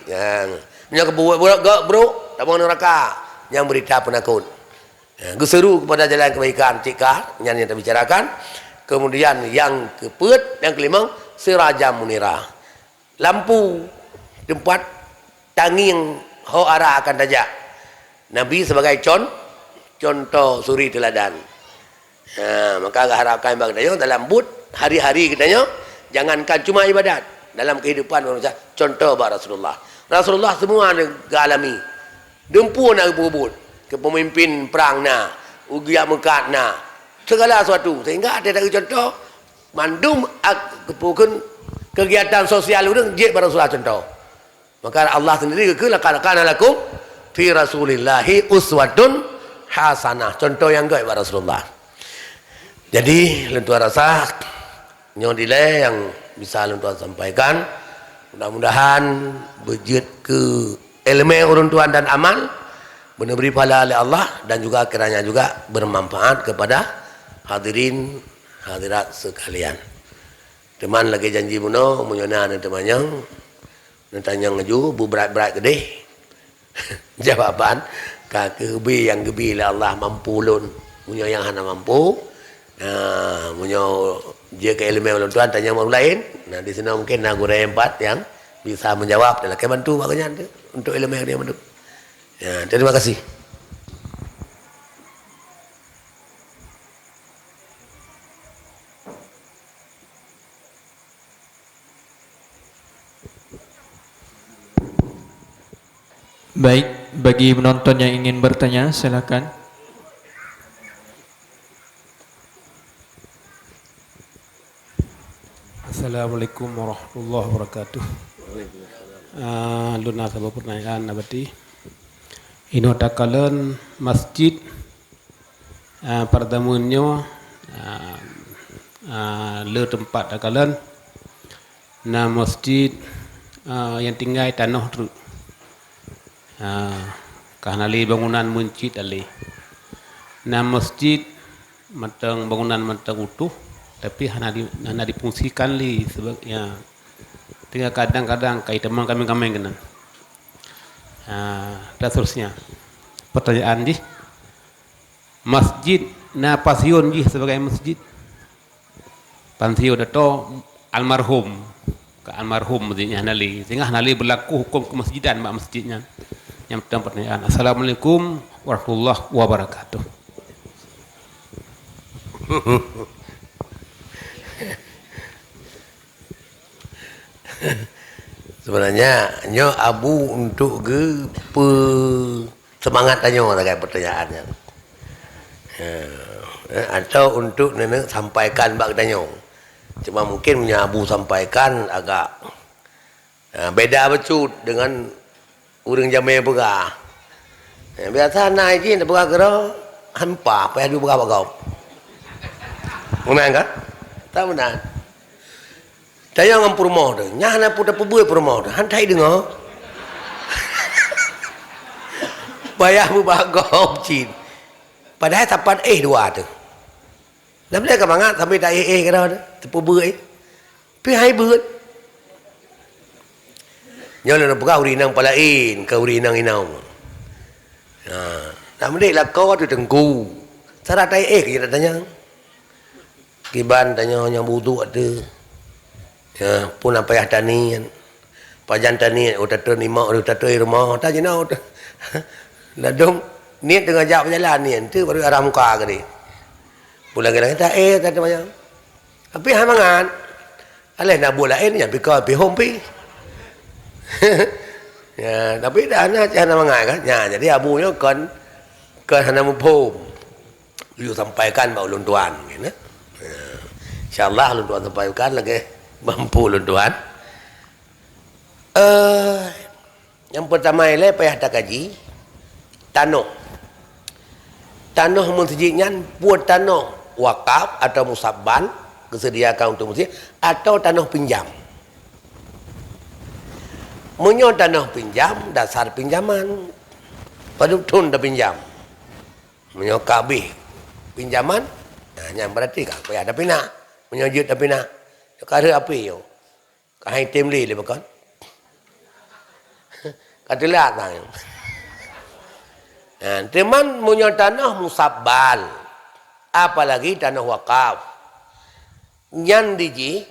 Yang kebuat bro, tak mau neraka. Yang berita penakut. Geseru kepada jalan kebaikan, cikar, yang kita bicarakan. Kemudian yang keput, yang kelima, sirajam munirah. Lampu, tempat tanging ho arah akan tajak. Nabi sebagai contoh suri teladan. Maka harapkan bagi dalam hari-hari katanya jangankan cuma ibadat dalam kehidupan manusia contoh bagi Rasulullah. Rasulullah semua alami. Dempu nak berebut ke pemimpin perang na, ugiak mekat na, segala sesuatu sehingga ada contoh mandum kepukan kegiatan sosial urang je bagi Rasulullah contoh. Maka Allah sendiri kana lakum fi Rasulillahi uswatun hasanah, contoh yang baik buat Rasulullah. Jadi lentuan rasa nyodile yang bisa lentuan sampaikan, mudah-mudahan berjut ke elemen uruntuan dan amal, beri pahala oleh Allah dan juga kiranya juga bermanfaat kepada hadirin hadirat sekalian. Teman lagi janji muno menyona temannya nantanya ngeju berat-berat gede. Jawaban kaki gebi yang gebi lah Allah mampu lun punya yang hana mampu punya dia ke elemen orang tuan tanya orang lain. Nah di sini mungkin aku ada 4 yang bisa menjawab dan akan bantu makanya untuk elemen dia bantu. Ya, terima kasih. Baik, bagi penonton yang ingin bertanya, silakan. Assalamualaikum warahmatullahi wabarakatuh. Luna sabab pertanyaan abadi. Ino takalan masjid pertemuannya le tempat takalan na masjid yang tinggal tanah tu. Karena li bangunan masjid ali. Na masjid matang bangunan matang utuh tapi hana difungsikan li sebabnya tinggal kadang-kadang kait teman kami kena dan seterusnya. Pertanyaan di masjid na pasion di sebagai masjid pansion atau almarhum ke almarhum maksudnya hanali sehingga hanali berlaku hukum kemasjidan mak masjidnya. Yang pertama pertanyaan. Assalamualaikum warahmatullahi wabarakatuh. Sebenarnya nyo abu untuk ke semangat tanyo terkait pertanyaannya. Atau untuk nenek sampaikan bak tanyo. Cuma mungkin punya abu sampaikan agak beda becut dengan urang jamai pegah. Biasa naik je nak pegah kira hampa payah dua pegah bagau. Benar kan? Tak benar. Tanya dengan purmo tu, nyah nak putar pebui purmo tu, hantai dengar. Bayar bagau cin. Padahal tapan dua tu. Dah boleh ke mangat sampai tak ke dah tu, pebui. Pi hai beut. Nyo nak pegah urinang palain, ke urinang inau. Nak mendik lah kau tu tengku. Cara tai ke nak tanya. Kiban tanya yang butuh ada. Ya, pun apa ya tani pajan tani udah terima udah terima tak je nak dah dong niat tengah jawab jalan ni tu baru arah muka ke dia pulang ke tak tak ada macam tapi hang mangan aleh nak buat lain ya bika pi home pi ya tapi dah nak jangan mangan kan ya jadi abunya kan hana mupom you sampaikan bau ulun tuan gitu insyaallah ulun tuan sampaikan lagi mampu lho tuan. Yang pertama ialah payah tak kaji tanah. Tanah masjidnya buat tanah wakaf atau musabban disediakan untuk masjid atau tanah pinjam. Munyo tanah pinjam dasar pinjaman. Padutun dah pinjam. Munyo kabih pinjaman yang berarti kan payah dah pina. Munyo jut dah pina. Kara apa yo? Kahai tim li le bakon. Katelak tang. Teman punya tanah musabbal. Apalagi tanah wakaf. Nyan diji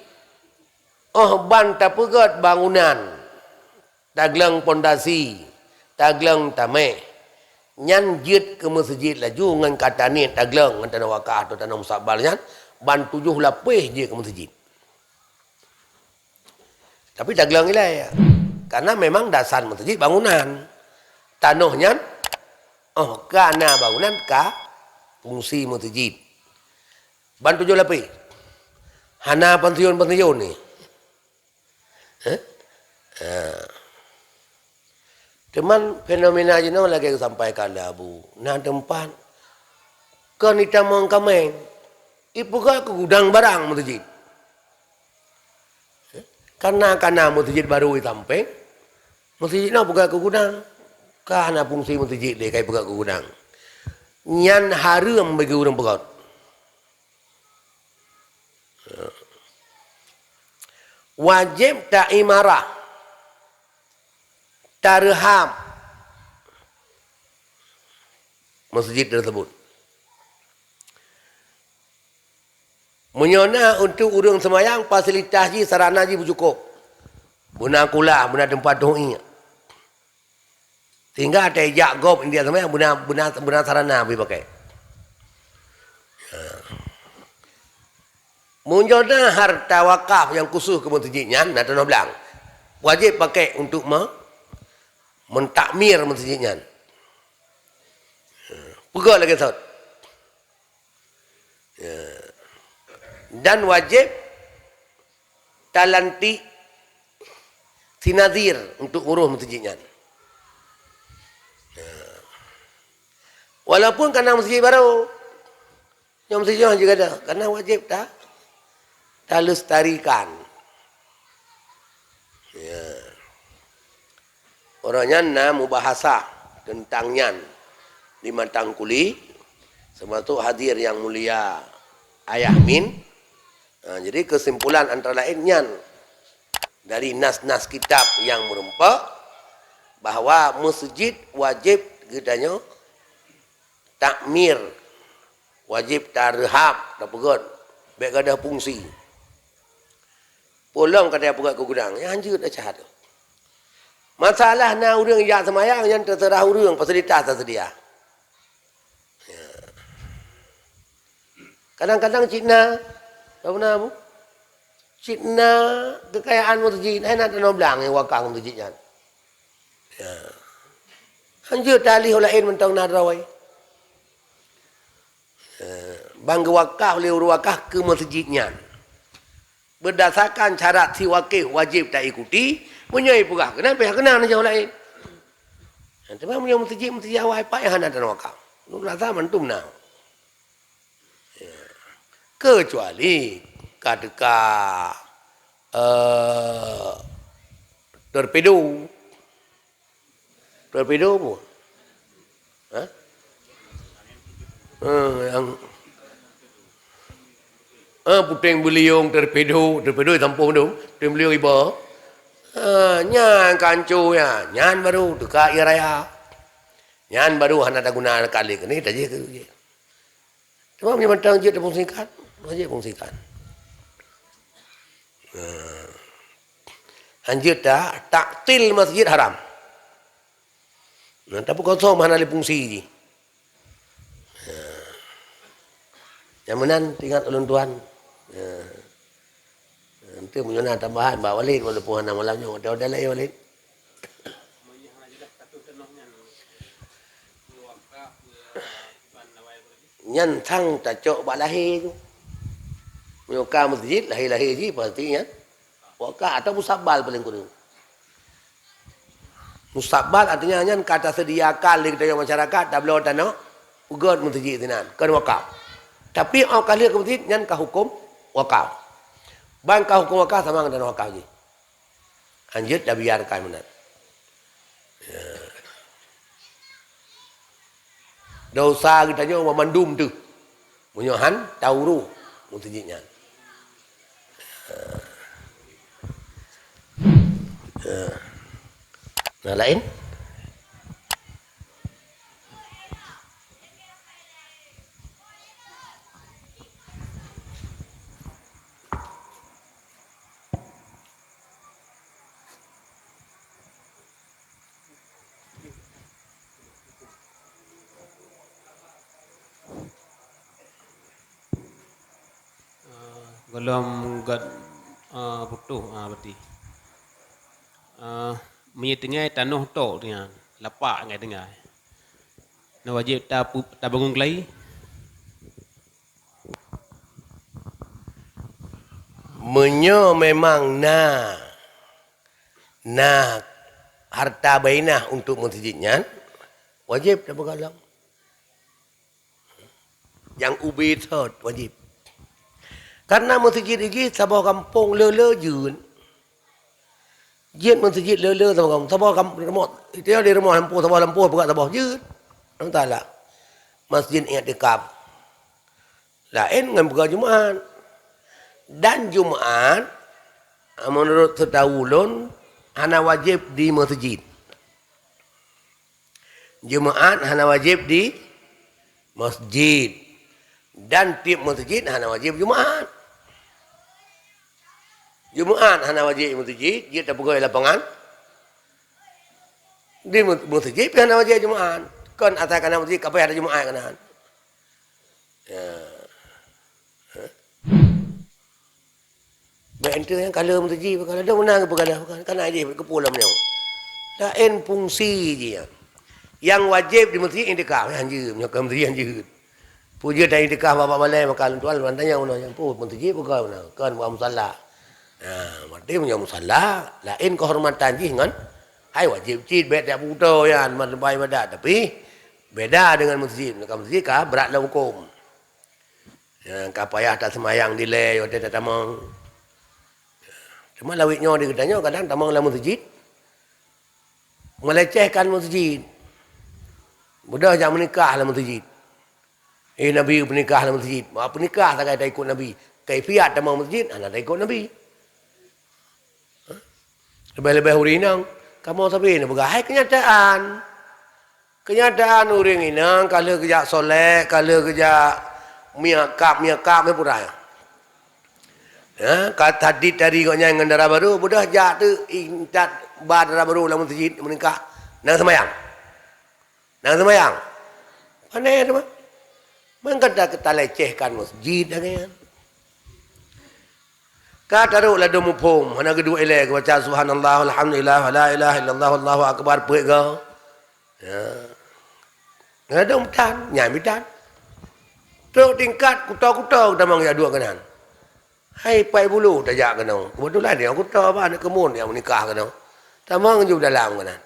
ban ta pegat bangunan. Taglang pondasi, taglang tame. Nyan jit ke masjid laju ngan kata ni taglang ngan tanah wakaf atau tanah musabbal nyan ban 7 lapis je ke masjid. Tapi tak gelang ilah ya. Karena memang dasar masjid bangunan. Tanahnya karena bangunan fungsi masjid. Ban 7 lapis. Hana pensiun ni. Cuman fenomena je lagi aku sampaikan dah Abu. Nah tempat kan kita mengkameng. Ibu ke gudang barang masjid. Karena masjid baru sampai masjid nak buka ke gudang karena fungsi masjid dia kai buka ke gudang nyan haram bagi orang pegat wajib tak imarah tarham masjid tersebut menyona untuk urang semayang fasilitas ji sarana ji cukup. Buna kula, buna tempat doi. Tinggal ada jak gop India semayang buna sarana boleh pakai. Menyona harta wakaf yang khusus ke masjidnya nak tanah belang. Wajib pakai untuk mentakmir masjidnya. Pegak lagi Ustaz. Dan wajib talanti sinadir untuk urus masjidnya. Walaupun karena masjid baru, yang masjid juga ada, karena wajib tak lestarikan. Orangnya mubahasa tentangnya di Matang Kuli, termasuk hadir yang mulia Ayah Min. Jadi kesimpulan antara lainnya dari nas-nas kitab yang merempak bahawa masjid wajib gedanya takmir, wajib tarhab, tak pegot, baik ada fungsi. Pulang kata pegot ke gudang, yang anjir dah cahada. Masalah na urang yang semayang yang terserah urang fasilitas tersedia. Kadang-kadang Cina, tak pernah bu? Cina kekayaan masjid, nak tanah belang yang wakang masjidnya. Anjir tali lain mentang narawai. Bangga wakaf oleh wakaf ke masjidnya. Berdasarkan syarat si wakil wajib tak ikuti, punyai pula. Kenapa? Kena jauh lain. Cuma punya masjid awal apa yang ada tanah wakaf. Lu rasa mantum now. Kecuali kadeka torpedo apa? Yang puting beliung torpedo tampung tu, puting beliung iba. Nyan kancu ya, nyan baru dekat raya. Nyan baru hendak guna kali ni tak je ke. Cuma punya matang je tepung singkat, wajib fungsikan. Anjir tak taktil masjid haram. Tapi kosong mana ada fungsi je. Yang menan tinggal ulun tuan. Nanti punya tambahan bawa balik walaupun anak malamnya ada lagi balik. Nyan thang tak cok bak lahir tu. Menyokar masjid, lahir-lahir je pastinya. Wakaf atau musabal paling kurang. Musabal artinya nyan kata sediakan di kedai masyarakat tak boleh tanah ugat masjid tinan, kan wakaf. Tapi au kali ke masjid nyan ka hukum wakaf. Bang ka hukum wakaf sama dengan wakaf je. Anjir dah biarkan benar. Dosa kita je memandum tu. Munyohan tauru masjidnya. Nah lain Golom gad butuh berarti. Menyetengai tanah to dia lapak ngai tengah. Na wajib ta bangun kelai. menyo memang harta bainah untuk masjidnya wajib tak bergalang. Yang ubi thot wajib. Karena masjid ini sabah kampung lele jun. Jin masjid lele sabah kampung remot. Itu di rumah sabah lampu buka sabah jun. Entahlah. Masjid i'tikaf. Lain dengan buka Jumaat. Dan Jumaat menurut setahulun hana wajib di masjid. Jumaat hana wajib di masjid. Dan tiap masjid hana wajib Jumaat. Jumaat hana wajib masjid, dia tak pegawai lapangan. Di masjid hana wajib Jumaat. Kan atas kana masjid apa ada Jumaat kana. Baik ente yang kalau masjid kalau ada menang perkara kan aje ke pulang ni. Lain fungsi je. Yang wajib di masjid intikaf yang je, menyokong masjid yang je. Puja dan intikaf bapak balai maka tuan tanya una yang pun masjid bukan una kan buat musalla. Mati punya musalla, lain kehormatan je kan. Hai wajib cid bet tak buta yan baik badat tapi beda dengan masjid. Maka masjid kah beratlah hukum. Kah payah tak semayang delay atau tak tamang. Cuma lawitnya dia katanya kadang tamang dalam masjid melecehkan masjid. Budak jangan menikah dalam masjid. Nabi menikah dalam masjid. Apa nikah tak kata ikut Nabi. Kaifiat tamang masjid, anak tak ikut Nabi. Lebih-lebih urinang. Kamu sabi ni bergahai kenyataan. Kenyataan orang inang kalau kerja soleh, kalau kerja miakap ni pura. Kata tadi dari koknya dengan darah baru, budak jak tu intat darah baru dalam masjid menikah. Nang semayang. Pandai tu mah. Mengkata kita lecehkan masjid kan. Kata ru la domu pom, hana kedua elek baca subhanallah alhamdulillah la ilaha illallah wallahu akbar puik ke. Ya. Ngadong tan, nyami tan. Tok tingkat kuta-kuta kita mang ya dua kanan. Hai pai bulu tajak kena. Kebetulan dia kuta apa anak kemun yang menikah kena. Tamang ju dalam kanan.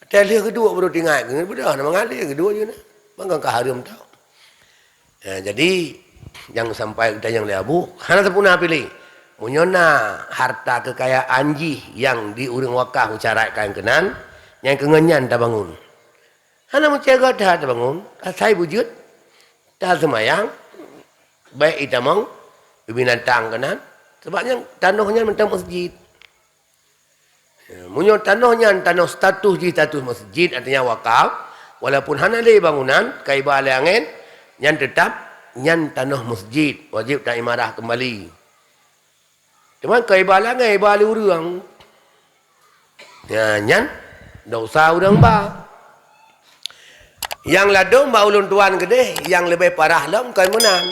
Tali kedua baru tinggal. Bedah nak mengalir kedua je nak. Mangkang ka harum tau. Jadi yang sampai kita yang leabu, hana sepuna pilih. Munyona harta kekayaan jih yang di urang wakaf ucarakan kenan, yang kengenyan tak bangun. Hana menjaga dah tak bangun, saya wujud, tak semayang, baik itamang, binatang kenan, sebabnya tanahnya mentang masjid. Munyo tanahnya tanah status jih status masjid artinya wakaf, walaupun hana le bangunan, kai balai angin, yang tetap nyan tanah masjid wajib tak imarah kembali. Cuma keibalan ibali urang. Ya nyan dosa urang ba. Yang ladong ba ulun tuan gede, yang lebih parah lam kai menan.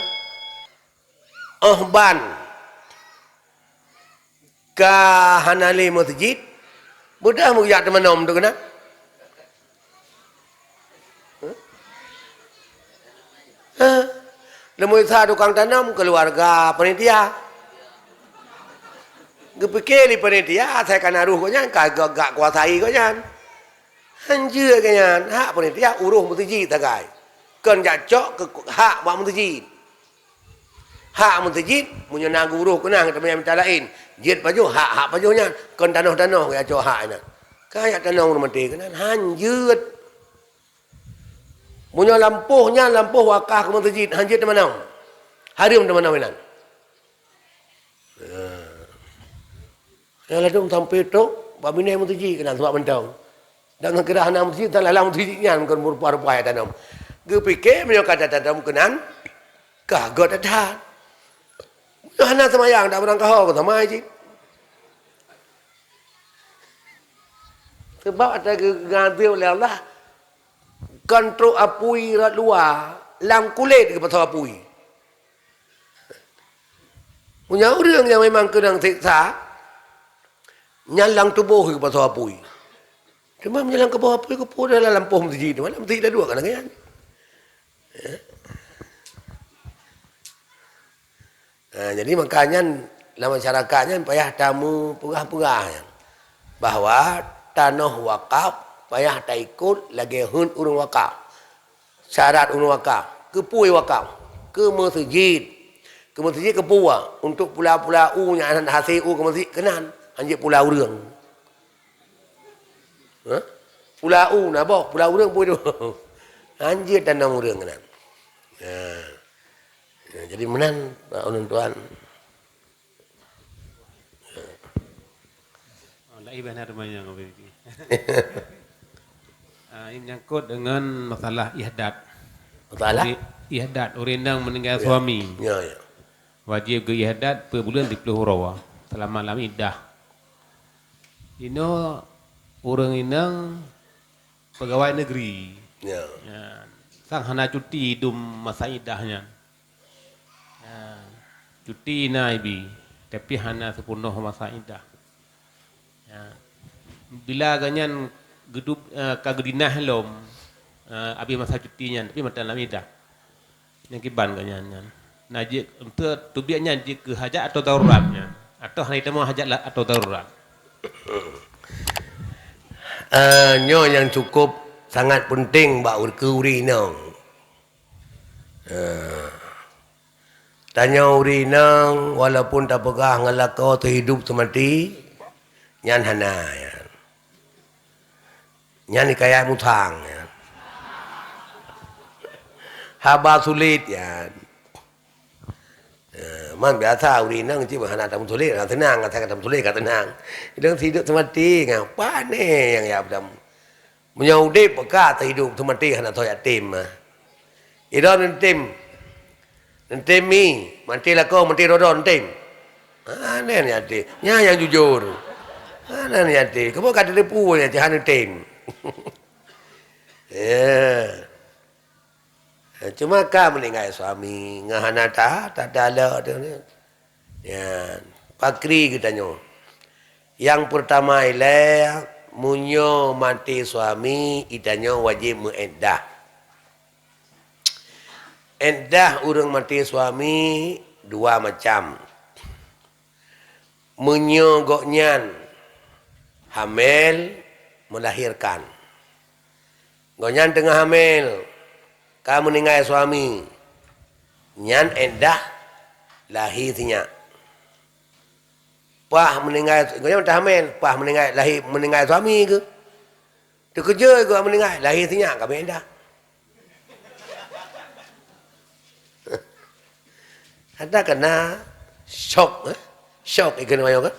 Ban ka hanali masjid budak mu yak temenom tu kena. Lemui sa tukang tanam keluarga panitia. Gepikir di panitia saya kan aruh kau nyan gak kuasai kau nyan. Hanjur kau nyan hak panitia uruh masjid tagai. Kan jak cok ke hak buat masjid. Hak masjid punya nagu uruh kena kita punya minta lain. Jid paju hak paju nyan kan tanah-tanah kaya cok hak nyan. Kaya tanah rumah mati kena hanjur. Punya lampuhnya lampuh wakaf ke masjid hanjir teman-teman. Harum teman-teman. Ya ladung sampai tu babine masjid kena sebab mentang. Dan kira hana masjid tak lalang masjidnya kan rupa-rupa ya tanam. Ge fikir punya kata tanam kenan kagot ada. Hana semayang tak pernah kau sama aja. Sebab ada ganti oleh Allah kontrol apui rat luar, lang kulit ke pasal apui. Punya orang yang memang kena siksa, nyalang tubuh ke pasal apui. Cuma menyalang ke bawah apui, ke pun dalam lampuh masjid. Mana masjid dah dua kan? Jadi makanya dalam masyarakatnya payah tamu pegah-pegah bahawa tanah wakaf payah tak ikut lagi hun urang wakaf. Syarat urang wakaf. Ke pui wakaf. Ke masjid. Ke masjid ke pua. Untuk pulau-pulau yang hasil ke masjid kenan. Anjir pulau urang. Pulau nak apa? Pulau urang pun itu. Anjir tanah urang kenan. Jadi menan orang tuan. Lagi benar banyak ngopi. Ini nyangkut dengan masalah ihdat. Masalah? Ihdat, orang yang meninggal suami. Ya. Wajib ke ihdat per bulan 30 rawa. Selama malam iddah. Ini orang inang pegawai negeri. Ya. Sang hana cuti dum masa iddahnya. Cuti naibi. Tapi hana sepenuh masa iddah. bila ganyan gedub kagedinah lom abi masa cutinya tapi mata lamida yang kiban ganyan nyan nah je untuk tubianya je ke hajat atau daruratnya atau hari temu hajat lah atau darurat Nyo yang cukup sangat penting bak ke uri nang. Tanya uri nang walaupun tak pegah ngelakau terhidup semati nyan hana ya. Nyan kaya mutang ya. Haba sulit ya. Man biasa uri nang cik hana tak sulit, tenang kata sulit kata tenang. Hidup hidup semati ngapa ni yang ya bedam. Menyaudik peka terhidup semati hana toya tim. Ida nentim. Nentim mi, mati lah kau mati rodon tim. Ana ni ati, nya yang jujur. Ana ni ati, kau kata lepu ya hana tim. Ya. Cuma kau meninggal suami ngahana tak ada tu ni. Ya, pakri kita nyo. Yang pertama ialah munyo mati suami itanyo wajib mueddah. Eddah urang mati suami dua macam. Munyo goknyan hamil melahirkan. Goknyan tengah hamil kamu meninggal suami. Nyan eddah lahir tinya. Pah meninggal, goknyan tak hamil, pah meninggal lahir meninggal suami ke? Tu kerja ke meninggal lahir tinya kamu eddah. Ada kena shock shock ikan mayo kan?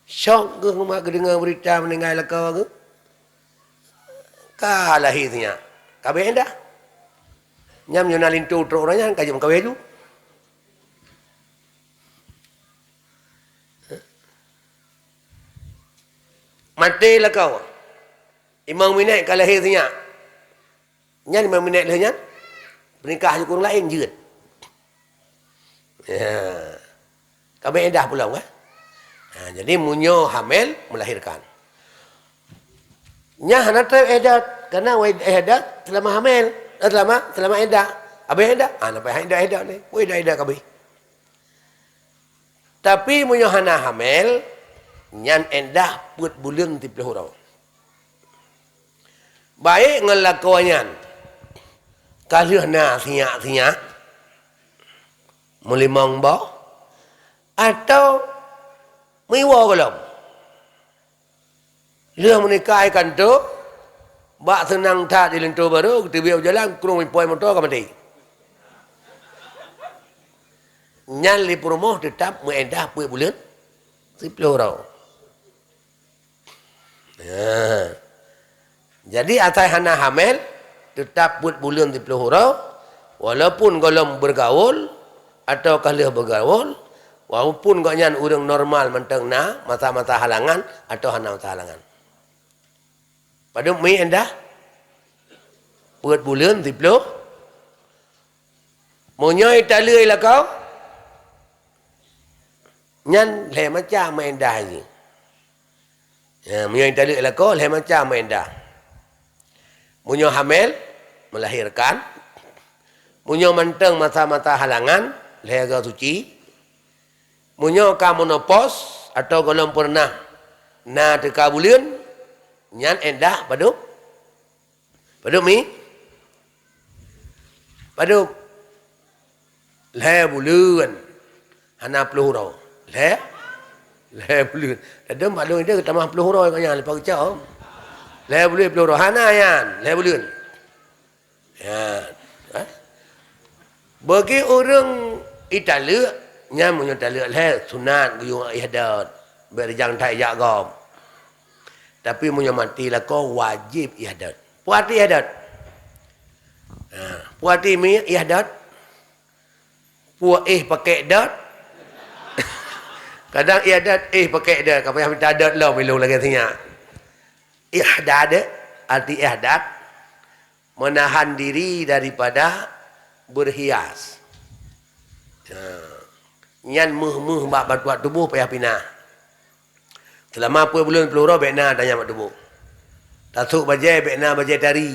Shock ke rumah dengar berita meninggal kau ke? Ka lahirnya. Kabeh dah. Nyam nyonalin tu orangnya kajam kabeh tu. Mati lah kau. 5 minit ka lahirnya. Nyan 5 minit lahirnya. Pernikah je kurang lain je. Ya. Kabeh dah pula kan? Jadi munyo hamil melahirkan. Nya hana trep edat karena edat selama hamil, selama edat. Abeh edat, nampai edat ni. Edat kabeh. Tapi munyo hana hamil, nyan edah put bulan 30 orang. Baik ngelakuannya. Kalau na siak-siak melimang bau atau miwa kalau dia menikah ikan tu bak senang tak di lentur baru kita biar jalan kurung poin motor ke mati nyali promoh tetap mengedah punya bulan 10 orang ya. Jadi atas hana hamil tetap buat bulan 10 orang walaupun golong bergaul atau kalau bergaul walaupun gaknyan orang normal mentang na mata-mata halangan atau hana mata halangan. Pada mi endah buat bulan 10 monyoy talui lah kau nyan le macam endah ni. Ya, monyoy talui lah kau le macam endah. Munyo hamil melahirkan munyo mentang mata-mata halangan lega suci munyo ka monopos atau golong pernah na teka bulan nyan endah padu mi padu le bulan hana 10 orang le bulan ada maklum dia tambah 10 orang kanya lepas kecau le bulan 10 orang hana yan le bulan ya bagi orang Italia nya munyo talak le sunat guyung ihdat berjang tai jagom tapi munyo mati lah kau wajib ihdat puati ihdat puati mi ihdat puat pakai dat kadang ihdat pakai dat kau payah minta dat lah milu lagi tanya ihdat arti ihdat menahan diri daripada berhias. Nyan muh bak batuat tubuh payah pinah. Selama apa bulan pelura bekna tanya mak tubuh. Tasuk bajai bekna bajai tari.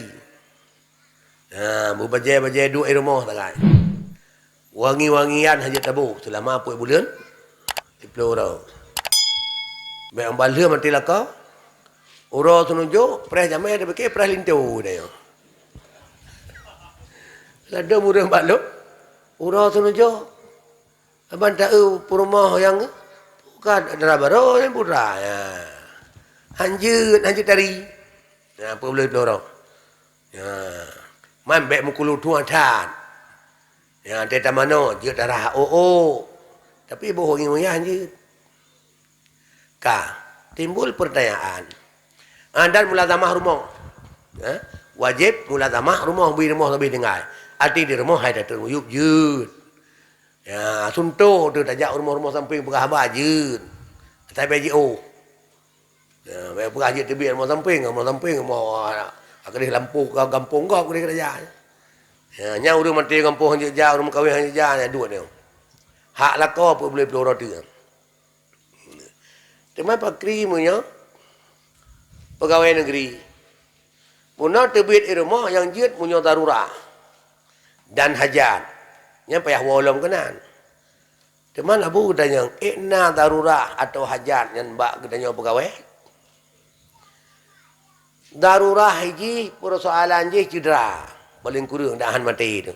Bu bajai duk rumah tak kan. Wangi-wangian hajat tabu selama apa bulan di pelura. Bek ambalha mati laka. Ura tunjuk pres jamai ada pakai pres lintu dia. Lada murah balok. Ura tunjuk. Abang tahu rumah yang bukan ada baru yang pura ya. Hanjut tari. Ya, apa boleh pelora. Ya. Man bek mukulu tuan tan. Ya, teta mano je darah Tapi bohong yang hanjut. Timbul pertanyaan. Dan mulazamah rumah. Wajib mulazamah rumah lebih dengar. Arti di rumah hai dah teruyup jut. Ya, suntuk tu tajak rumah-rumah samping berhabar jut. Tapi BJO. Ya, berhabar jut tebi rumah samping mau kedih lampu kampung kau kedih kerja. Ya, nya urang mati kampung hang jauh rumah kahwin hang jauh dua dia. Hak lako apa boleh pelora tu. Cuma pakri punya pegawai negeri. Punya terbit rumah yang jut punya darurat dan hajat. Yang payah wolong kenan. Cuma abu katanya, ikna darurat atau hajat yang bak katanya pegawai. Darurat haji persoalan je cedera. Paling kurang dahan mati itu.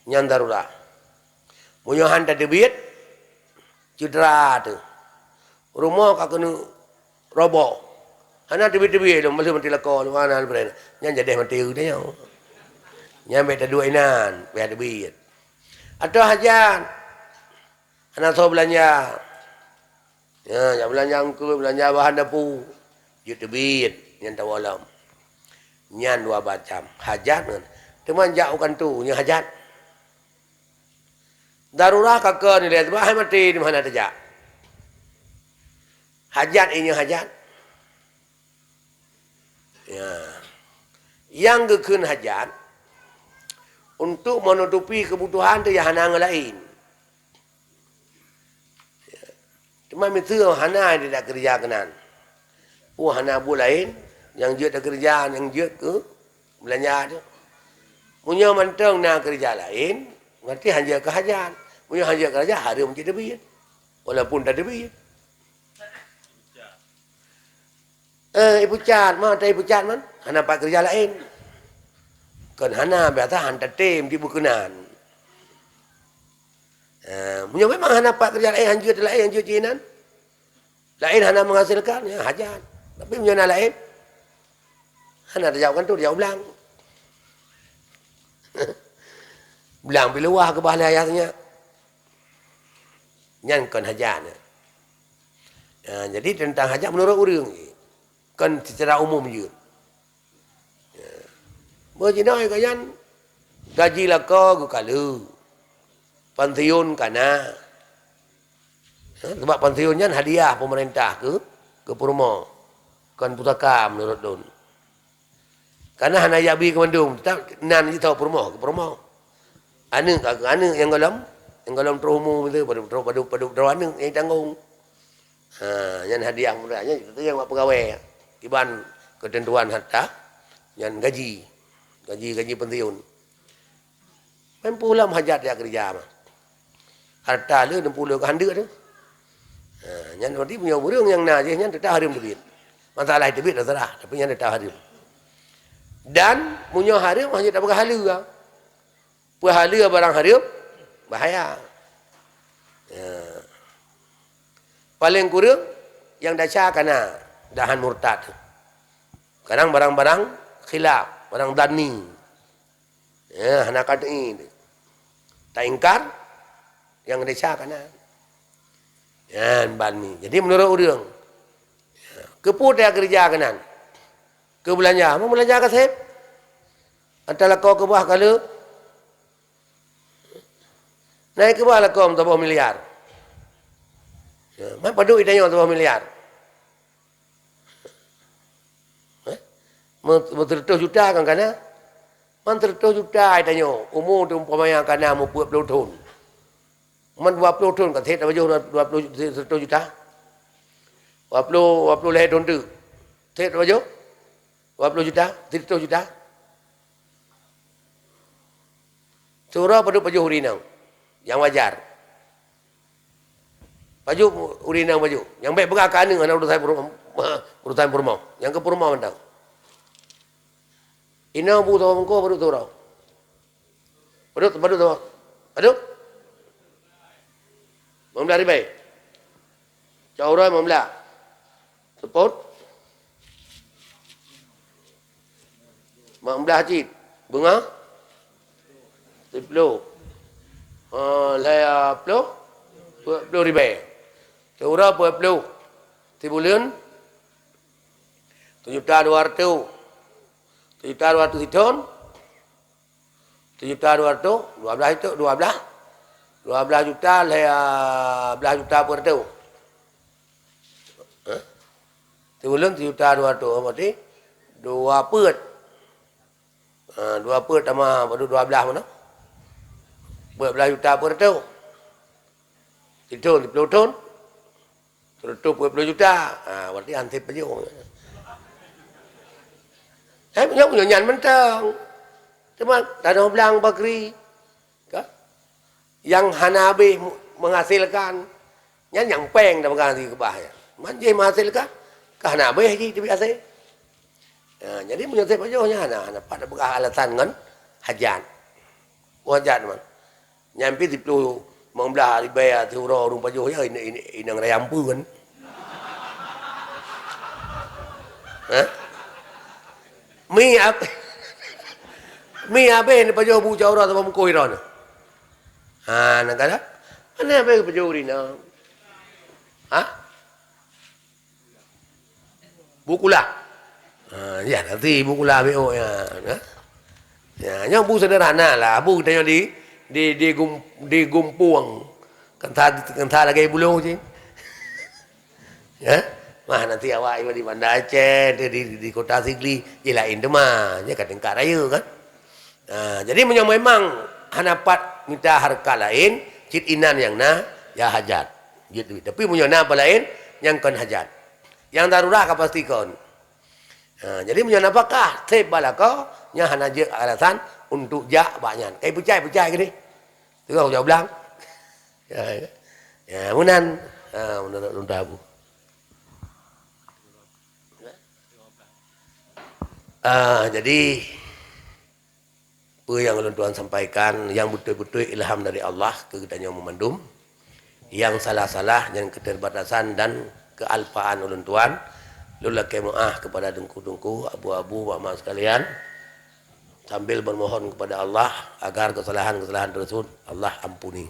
Yang darurat. Punya hantar terbit cedera tu. Rumah kak kena robok. Hana tebi-tebi tu masih mati lako mana berada. Yang jadi mati dia. Yang beta dua inan, biar tebi. Atau hajat. Hana so belanja. Ya, yang belanja angkut, belanja bahan dapur. Jut tebi yang tawalam. Yang dua macam hajat kan. Teman jauhkan tu, yang hajat. Darurat kakak ni lihat bahai mati di mana terjak. Hajat ini hajat. Ya. Yang gekun hajat untuk menutupi kebutuhan tu yang hana lain. Ya. Cuma itu hana tidak kerja kenan. Hana bu lain yang dia tak kerja yang dia ke belanja tu. Punya mantang nak kerja lain, nanti hanya ke hajat. Punya hanya kerja hari mesti debit. Walaupun tak debit. Ibu cat mah, ibu cat man, hana pak kerja lain. Kan hana biasa hantar tim di bukunan. Punya memang hana pak kerja lain, hanjut cinan. Lain hana menghasilkan, ya hajat. Tapi punya lain, hana terjawabkan tu, dia ulang. Belang bila wah ke bahan ayatnya. Yang kan hajat. Jadi tentang hajat menurut orang. Kan secara umum je. Berjenai kayan gaji laka ke kala. Pensiun kana. Sebab pensiunnya hadiah pemerintah ke Purma. Kan pusaka menurut Don. Karena hana yabi ke Bandung, tetap nan je tahu Purma ke Purma. Anu yang galam terumum itu pada anu yang tanggung. Yang hadiah mudahnya itu yang buat pegawai. Iban ketentuan harta yang gaji pensiun. Mempulam hajat dia kerja mah. Harta le 60 ke handa tu. Yang nanti punya burung yang na je yang tetap harim debit. Masalah debit dah terah tapi yang tetap harim. Dan punya harim hanya tak berhala ah. Berhala barang harim bahaya. Paling kurang yang dah kana dahan murtad. Kadang barang-barang khilaf, barang dani. Ya, hana kata ini. Tak ingkar yang desa kana. Ya, bani. Jadi menurut orang, keput dia kerja kanan. Ke belanja, mau belanja ke sahib? Antara kau ke bawah kala. Naik ke bawah lah kau 4 miliar. Ya, mana padu itanya 4 miliar. Mentertuh juta kan kana? Mentertuh juta itanya. Umur tu umpamanya kana mau 20 tahun. Man 20 tahun kan thet apa jauh 20 juta. 20 lahir tahun tu. Tet baju? 20 juta, 30 juta. Surah pada baju urinang. Yang wajar. Baju urinang baju. Yang baik berkakan dengan urusan purma. Yang ke purma mentang. Ina bu tahu mengko baru tahu rau. Baru tahu. Aduh. 15 ribu. Jauh rai 15. Support. 15 haji. Bunga. 10. Laya 10 ribu. Curah 20. Tibulan 7.200. 7.200 hitung. 7.200. 12 itu 12 juta laya 11 juta per tahun. Tibulan 7.200. Berarti 2 pet. 2 pet sama baru 12 mana? 12 juta per tahun. Hitung 10 tahun. Terus 20 juta. Berarti antip aja. Saya punya nyan mentang. Cuma tanah belang bakri. Yang Hanabi menghasilkan. Yang peng dah menghasilkan kebahaya. Manjai menghasilkan. Ke Hanabi haji itu biasa. Jadi menyesip aja hanya pada alasan dengan hajat. Hajat man. Nyampi 10 membelah dibayar tiura rumah jauh ya ini nang rayampu kan. Mi apa ni pajau bu jauh atau mengkoi ron. Nak kata mana apa pajau rina? Bukula. Ya nanti bukula BO ya. Ya, yang bu sederhana lah. Bu kita yang di gumpuang. Kentah lagi bulu je. Ya. Mah nanti awak di Banda Aceh, di Kota Sigli, je lain tu mah. Dia kat Tengkak Raya kan. Jadi memang hanapat minta harka lain, cit inan yang ya hajat. Gitu. Tapi punya apa lain yang kan hajat. Yang darurat kau pastikan. Jadi punya apakah sebala kau nya hana je alasan untuk jak banyak. Kayak pecah gini. Tu kau jawab belang. Ya, munan untuk abu. Jadi apa yang ulun Tuhan sampaikan yang betul-betul ilham dari Allah ke kita yang memandum, yang salah-salah dan keterbatasan dan kealpaan ulun Tuhan, lulakai maaf kepada dengku-dengku, abu-abu, mama sekalian, sambil bermohon kepada Allah agar kesalahan-kesalahan tersebut Allah ampuni.